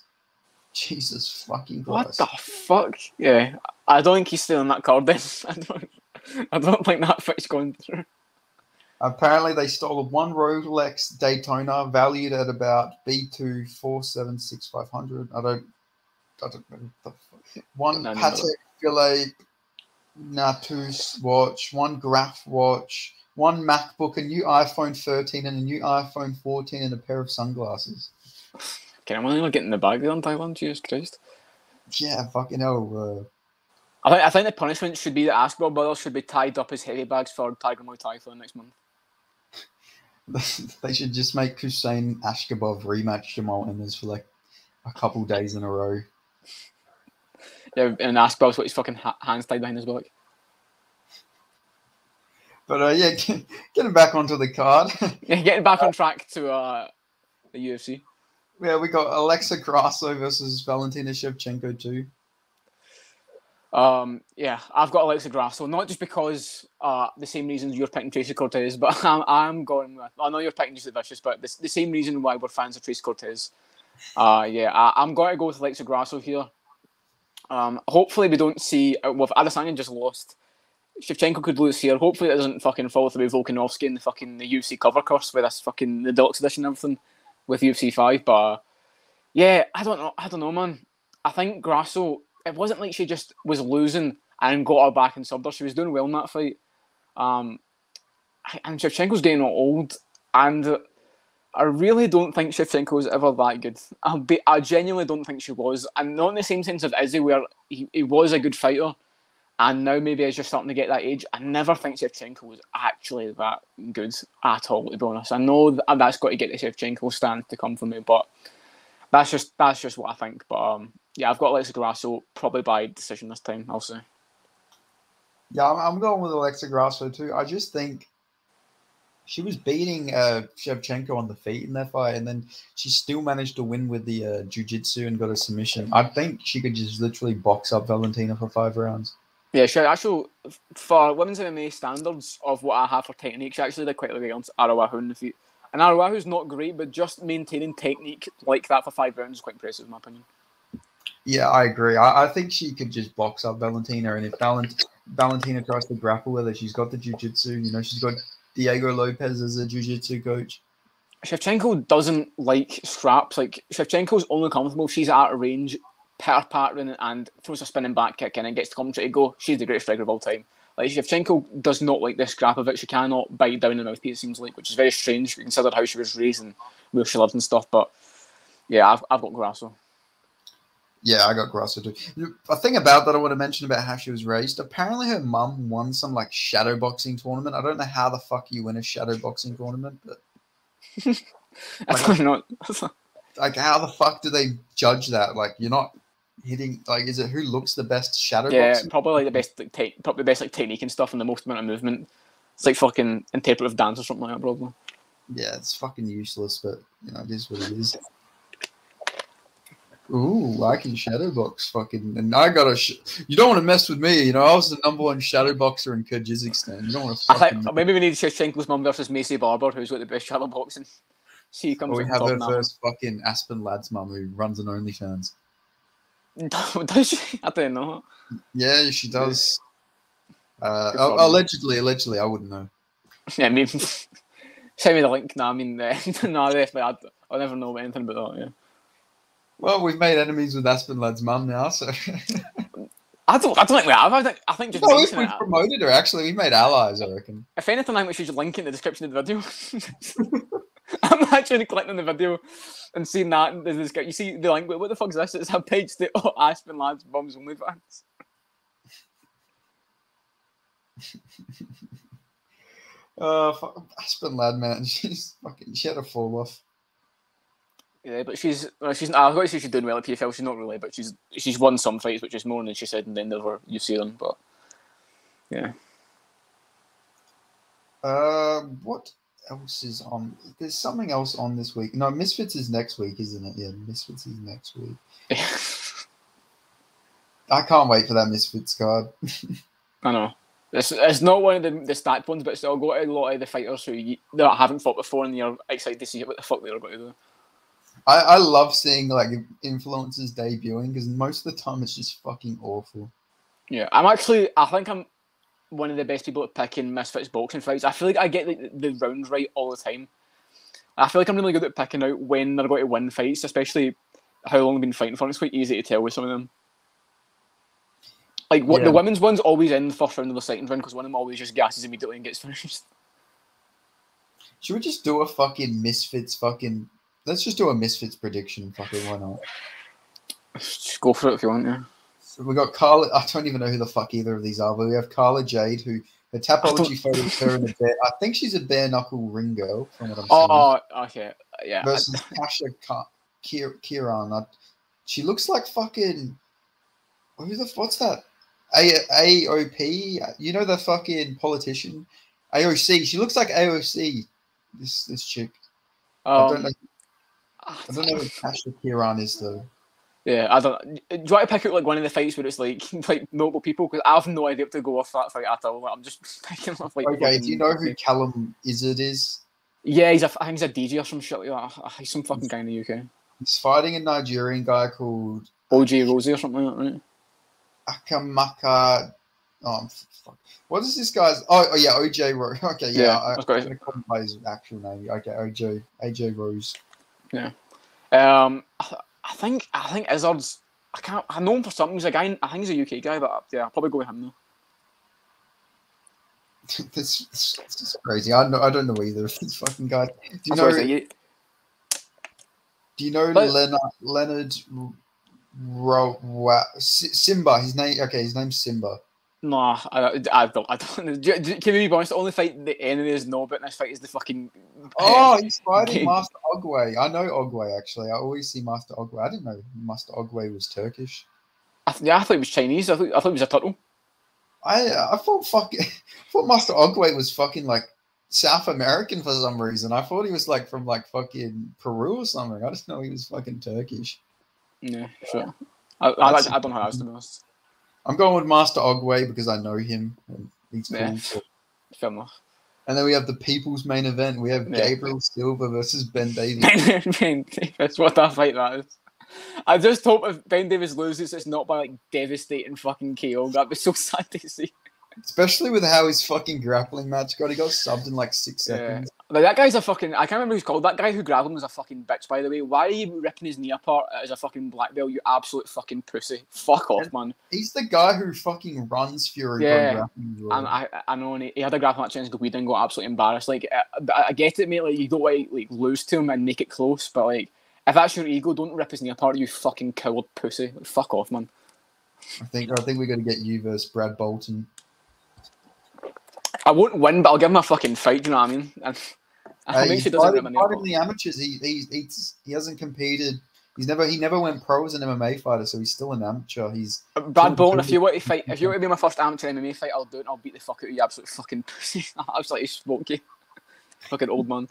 Jesus fucking Christ! What the fuck? Yeah, I don't think he's still in that card. Then I don't think that fight's going through. Apparently, they stole one Rolex Daytona valued at about B2 476,500. I don't know what the fuck. One Patek Philippe Natus watch, one Graph watch, one MacBook, a new iPhone 13, and a new iPhone 14, and a pair of sunglasses. Okay, I'm only getting the bag there on Thailand. Jesus Christ! Yeah, fucking hell. I think the punishment should be that Ashkabov brothers should be tied up as heavy bags for Tiger Muay Thai for the next month. They should just make Hussein Ashkabov rematch Jamal Emmers for like a couple days in a row. Yeah, and Ashkabov's got his fucking hands tied behind his back. But yeah, getting back onto the card. Yeah, getting back on track to the UFC. Yeah, we got Alexa Grasso versus Valentina Shevchenko too. Yeah, I've got Alexa Grasso, not just because the same reasons you're picking Tracy Cortez, but I'm going with. I know you're picking Gisela Vicious, but the same reason why we're fans of Tracy Cortez. I'm going to go with Alexa Grasso here. Hopefully we don't see. Well, if Adesanya just lost, Shevchenko could lose here. Hopefully it doesn't fucking fall through Volkanovski and the UFC cover curse with this fucking the deluxe edition and everything with UFC 5. But yeah, I don't know, man. I think Grasso. It wasn't like she just was losing and got her back and subbed her. She was doing well in that fight. And Shevchenko's getting old, and I really don't think Shevchenko was ever that good. I genuinely don't think she was. And not in the same sense of Izzy, where he was a good fighter, and now maybe he's just starting to get that age. I never think Shevchenko was actually that good at all, to be honest. I know that's got to get the Shevchenko stand to come from me, but that's just what I think. But yeah, I've got Alexa Grasso probably by decision this time, I'll say. Yeah, I'm going with Alexa Grasso too. I just think she was beating Shevchenko on the feet in that fight, and then she still managed to win with the jiu-jitsu and got a submission. I think she could just literally box up Valentina for 5 rounds. Yeah, she actually, for women's MMA standards of what I have for technique, she actually did quite well against Arawahu in the feet. And Arawahu's not great, but just maintaining technique like that for 5 rounds is quite impressive, in my opinion. Yeah, I agree. I think she could just box up Valentina, and if Valentina tries to grapple with her, she's got the jiu-jitsu. You know, she's got Diego Lopez as a jiu-jitsu coach. Shevchenko doesn't like scraps. Like, Shevchenko's only comfortable if she's out of range, her pattern, and throws a spinning back kick in and gets the commentary to go, she's the greatest striker of all time. Like, Shevchenko does not like this scrap of it. She cannot bite down the mouthpiece, it seems like, which is very strange considering how she was raised and where she lived and stuff. But yeah, I've got Grasso. Yeah, I got Grasso too. A thing about that I want to mention about how she was raised. Apparently, her mum won some like shadow boxing tournament. I don't know how the fuck you win a shadow boxing tournament, but I don't know. Like, how the fuck do they judge that? Like, you're not hitting. Like, is it who looks the best shadow boxing? Probably like the best, probably the best like technique and stuff, and the most amount of movement. It's like fucking interpretive dance or something like that, probably. Yeah, it's fucking useless, but you know, it is what it is. Ooh, I can shadow box fucking, and I got you don't want to mess with me, you know. I was the #1 shadow boxer in Kyrgyzstan. You don't want to. I think maybe we need Shevchenko's mum versus Macy Barber, who's got the best shadow boxing. She comes. Or we have her first fucking Aspen Lads mum who runs an OnlyFans. Does she? I don't know. Yeah, she does. Allegedly, I wouldn't know. Yeah, maybe. Send me the link. No, I mean, no, definitely. I'll never know anything about that. Yeah. Well, we've made enemies with Aspen Lad's mum now, so. I don't think we have. I think just we've promoted her. Actually, we made allies. I reckon. If anything, I think we should link in the description of the video. I'm actually clicking on the video and seeing that. You see the link. What the fuck is this? It's a page to Aspen Lads Bums OnlyFans. Aspen Lad, man. She had a fall off. Yeah, but she's. I've got to say she's doing well at PFL. She's not really, but she's won some fights, which is more than she said, and then never you see them. But yeah. What else is on? There's something else on this week. No, Misfits is next week, isn't it? Yeah, Misfits is next week. I can't wait for that Misfits card. I know. It's not one of the stacked ones, but still got a lot of the fighters that haven't fought before, and you're excited to see what the fuck they're going to do. I love seeing like influencers debuting because most of the time it's just fucking awful. Yeah, I think I'm one of the best people at picking Misfits boxing fights. I feel like I get the rounds right all the time. I feel like I'm really good at picking out when they're going to win fights, especially how long they've been fighting for. It's quite easy to tell with some of them. Like the women's one's always in the first round or the second round because one of them always just gasses immediately and gets finished. Should we just do a fucking Misfits fucking... Let's just do a Misfits prediction. Fucking why not? Just go for it if you want, yeah. So we got Carla. I don't even know who the fuck either of these are, but we have Carla Jade, who the Tapology photo is her in a bear. I think she's a bare knuckle ring girl, from what I'm seeing. Oh, okay, yeah. Versus Kasha Kiran. She looks like fucking. What's that? AOP. You know the fucking politician, AOC. She looks like AOC. This chick. I don't know what Kasha Kiran is though. Yeah, I don't. Do you want to pick out like one of the fights where it's like notable people? Because I have no idea what to go off that fight at all. I'm just picking off like. Okay, do you know who Callum Izzard is? Yeah, I think he's a DJ or some shit like that. He's some fucking guy in the UK. He's fighting a Nigerian guy called OJ Rosie or something like that, right? Akamaka. Oh, fuck. What is this guy's? Oh yeah, OJ Rose. Okay, yeah. I'm gonna call him by his actual name. Okay, AJ Rose. Yeah. I think Izzard's. I know him for something. He's a guy. I think he's a UK guy, but yeah, I'll probably go with him though. This is crazy. I don't know either of these fucking guys. Do you know Leonard Simba? His name's Simba. No, I don't. Can we be honest? The only fight the enemies know about in this fight is the fucking. Oh, he's fighting Master Ogway. I know Ogway actually. I always see Master Ogway. I didn't know Master Ogway was Turkish. I thought he was Chinese. I thought he was a turtle. I thought Master Ogway was fucking like South American for some reason. I thought he was like from like fucking Peru or something. I just know he was fucking Turkish. Yeah, sure. I don't know how else to be honest. I'm going with Master Ogway because I know him. And he's cool. Yeah, fair enough. And then we have the people's main event. We have Gabriel Silva versus Ben Davies. Ben Davies, what a fight that is. I just hope if Ben Davies loses, it's not by like devastating fucking KO. That'd be so sad to see. Especially with how his fucking grappling match got. He got subbed in like 6 seconds. Like, that guy's a fucking... I can't remember who's called. That guy who grabbed him was a fucking bitch, by the way. Why are you ripping his knee apart as a fucking black belt, you absolute fucking pussy? Fuck off, man. He's the guy who fucking runs Fury. Yeah, and I know, and he had a grappling match against Guida and got absolutely embarrassed. Like, I get it, mate. Like, you don't want to like lose to him and make it close, but like, if that's your ego, don't rip his knee apart, you fucking coward pussy. Like, fuck off, man. I think we got to get you versus Brad Bolton. I won't win, but I'll give him a fucking fight. Do you know what I mean? And I'll make sure he doesn't rip my knee apart. In the amateurs, he hasn't competed. He never went pro as an MMA fighter, so he's still an amateur. He's Brad Bolton. If you want to be my first amateur MMA fight, I'll do it. And I'll beat the fuck out of you, absolute fucking pussy. I'll absolutely smoke you, fucking old man.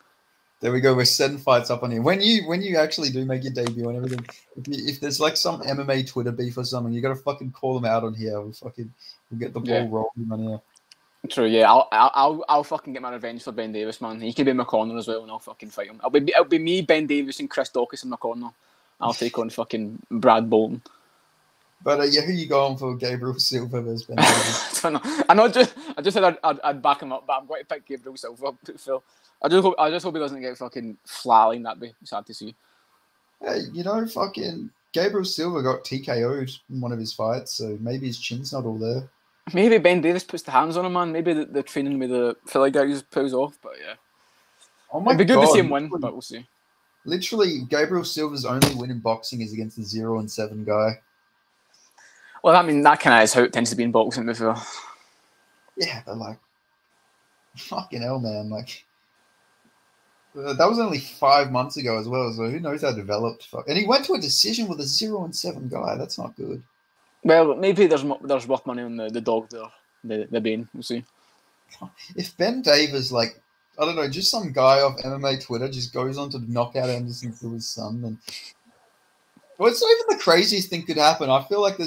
There we go. We're 7 fights up on here. When you actually do make your debut and everything, if there's like some MMA Twitter beef or something, you gotta fucking call them out on here. We'll get the ball rolling on here. True, yeah. I'll fucking get my revenge for Ben Davis, man. He can be in my corner as well, and I'll fucking fight him. It'll be me, Ben Davis, and Chris Dawkins in my corner. I'll take on fucking Brad Bolton. But who you going for? Gabriel Silva versus Ben Davis? I don't know. I just said I'd back him up, but I'm going to pick Gabriel Silva. Phil, I just hope he doesn't get fucking flatlined. That'd be sad to see. Hey, fucking Gabriel Silva got TKO'd in one of his fights, so maybe his chin's not all there. Maybe Ben Davis puts the hands on him, man. Maybe the training with the Philly guys pulls off, but yeah. Oh my God. It'd be good to see him win, but we'll see. Literally, Gabriel Silva's only win in boxing is against the 0-7 guy. Well, I mean, that kind of is how it tends to be in boxing before. Yeah, but like, fucking hell, man. Like, that was only 5 months ago as well, so who knows how developed. And he went to a decision with a 0-7 guy. That's not good. Well, maybe there's worth money on the dog there, the Bane. We'll see. If Ben Davis, like, I don't know, just some guy off MMA Twitter just goes on to knock out Anderson Silva's son, then well, it's not even the craziest thing could happen. I feel like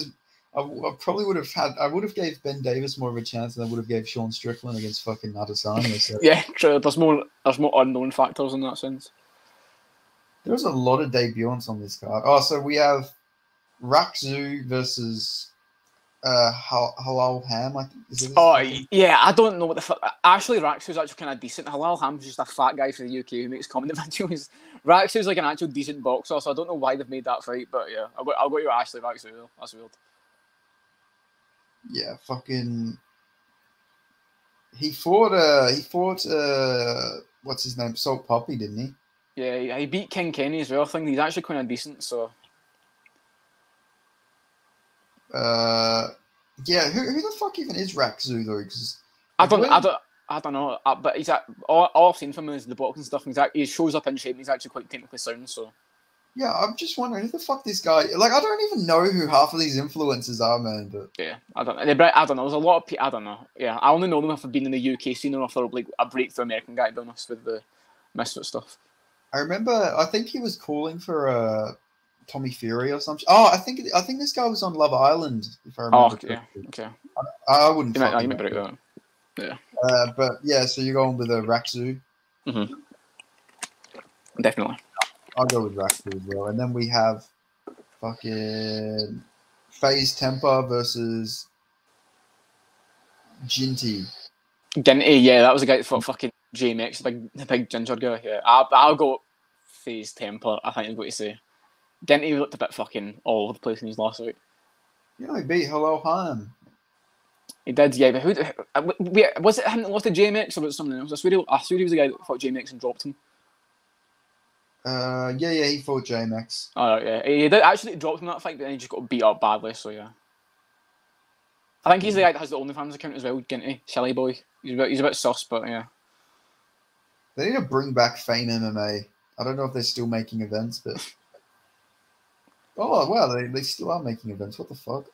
I would have gave Ben Davis more of a chance than I would have gave Sean Strickland against fucking Adesanya. So. Yeah, true. There's more unknown factors in that sense. There's a lot of debutants on this card. Oh, so we have Raksu versus Halal Ham, I think. Yeah, I don't know what the fuck. Actually, Raksu's actually kind of decent. Halal Ham's just a fat guy for the UK who makes comedy videos. Raksu's like an actual decent boxer, so I don't know why they've made that fight, but yeah, I'll go to Ashley Raksu though. That's weird. Yeah, fucking. He fought what's his name? Salt Poppy, didn't he? Yeah, he beat King Kenny as well. I think he's actually kind of decent, so. Yeah, who the fuck even is Raksu though? Because I don't know. But he's all I've seen from him is the boxing stuff. And he shows up in shape. And he's actually quite technically sound. So yeah, I'm just wondering who the fuck this guy. Like, I don't even know who half of these influencers are, man. But yeah, I don't know. There's a lot of people. I don't know. Yeah, I only know them if I've been in the UK scene or if they're like a breakthrough American guy. To be honest with the Misfit stuff. I remember. I think he was calling for Tommy Fury or something. Oh, I think this guy was on Love Island. If I remember. Oh, yeah. Okay. I wouldn't. You might break that. Yeah. But yeah, so you're going with a Raksu. Mm-hmm. Definitely. I'll go with Raksu as well. And then we have fucking FaZe Temper versus Ginty. Ginty, yeah, that was a guy that fought fucking JMX, the big ginger guy. Yeah, I'll go FaZe Temper. I think I'm going to say. Ginty looked a bit fucking all over the place in his last week. Yeah, he beat Hello Han. He did, yeah. But was it him that lost to JMX or was it something else? I swear he was the guy that fought JMX and dropped him. Yeah, he fought JMX. Oh, yeah. He did actually drop him in that fight, but then he just got beat up badly, so yeah. I think he's the guy that has the OnlyFans account as well, Ginty. Silly boy. He's a bit sus, but yeah. They need to bring back Fame MMA. I don't know if they're still making events, but... Oh, wow, they still are making events. What the fuck?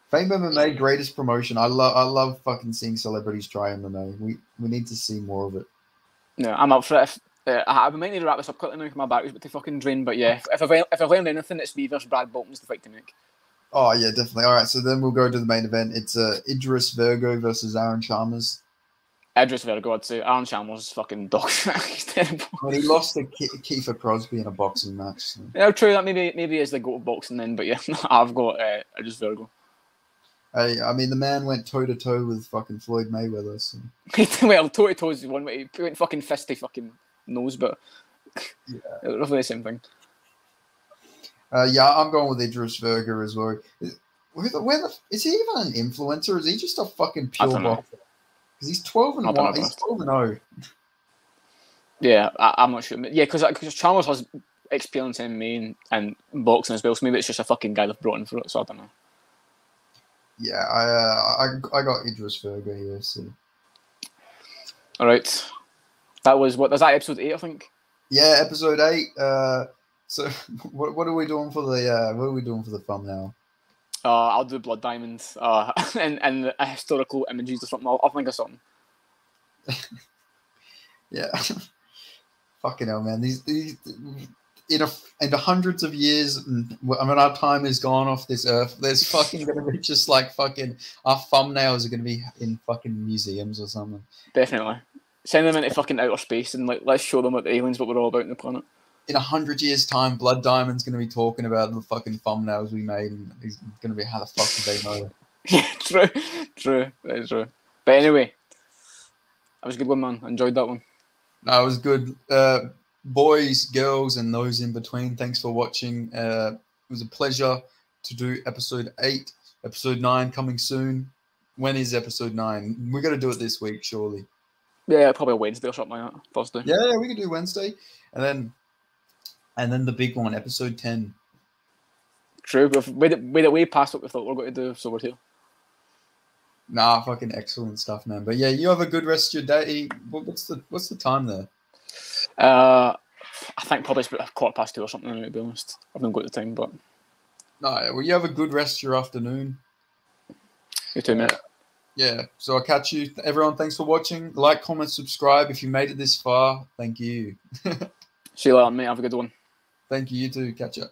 Fame MMA, greatest promotion. I love fucking seeing celebrities try MMA. We need to see more of it. Yeah, I'm up for it. I might need to wrap this up quickly now because my battery's about to fucking drain. But yeah, if I've learned anything, it's me versus Brad Bolton's the fight to make. Oh yeah, definitely. All right, so then we'll go to the main event. It's Idris Virgo versus Aaron Chalmers. Idris Virgo, I'd say. Aaron Chalmers is fucking dog shit. He's terrible. Well, he lost to Kiefer Crosby in a boxing match. So. Yeah, true. That maybe is the go to boxing then. But yeah, I've got Idris Virgo. Hey, I mean, the man went toe to toe with fucking Floyd Mayweather. So. Well, toe to toe is one way. He went fucking fist to fucking nose, but Yeah, roughly the same thing. yeah, I'm going with Idris Berger as well. Is he even an influencer? Or is he just a fucking pure boxer? Because he's 12-1. He's 12-0. Yeah, I'm not sure. Yeah, because Chalmers has experience in MMA and boxing as well, so maybe it's just a fucking guy they've brought in for it. So I don't know. Yeah, I got Idris Berger here. So. All right, that was what? Was that episode 8? I think. Yeah, episode 8. So what are we doing for the thumbnail? I'll do Blood Diamonds. And historical images or something. I'll think of something. Yeah. Fucking hell, man. These in hundreds of years, I mean, our time is gone off this earth. There's fucking gonna be just like fucking our thumbnails are gonna be in fucking museums or something. Definitely. Send them into fucking outer space and like let's show them what the aliens what we're all about in the planet. In 100 years' time, Blood Diamond's gonna be talking about the fucking thumbnails we made, and he's gonna be, how the fuck did they know? Yeah, true. That is true. But anyway, that was a good one, man. I enjoyed that one. No, it was good. Boys, girls, and those in between, thanks for watching. It was a pleasure to do episode 8. Episode 9 coming soon. When is episode 9? We're gonna do it this week, surely. Yeah, probably a Wednesday or something like that. Thursday. Yeah, we could do Wednesday, and then the big one, episode 10. True, but we're way past what we thought we were going to do, so we're here. Nah, fucking excellent stuff, man. But yeah, you have a good rest of your day. What's the time there? I think probably it's about 2:15 or something, to be honest. I've not got the time, but... No, well, you have a good rest of your afternoon. You too, mate. Yeah, so I'll catch you. Everyone, thanks for watching. Like, comment, subscribe. If you made it this far, thank you. See you later, mate. Have a good one. Thank you. You too. Catch up.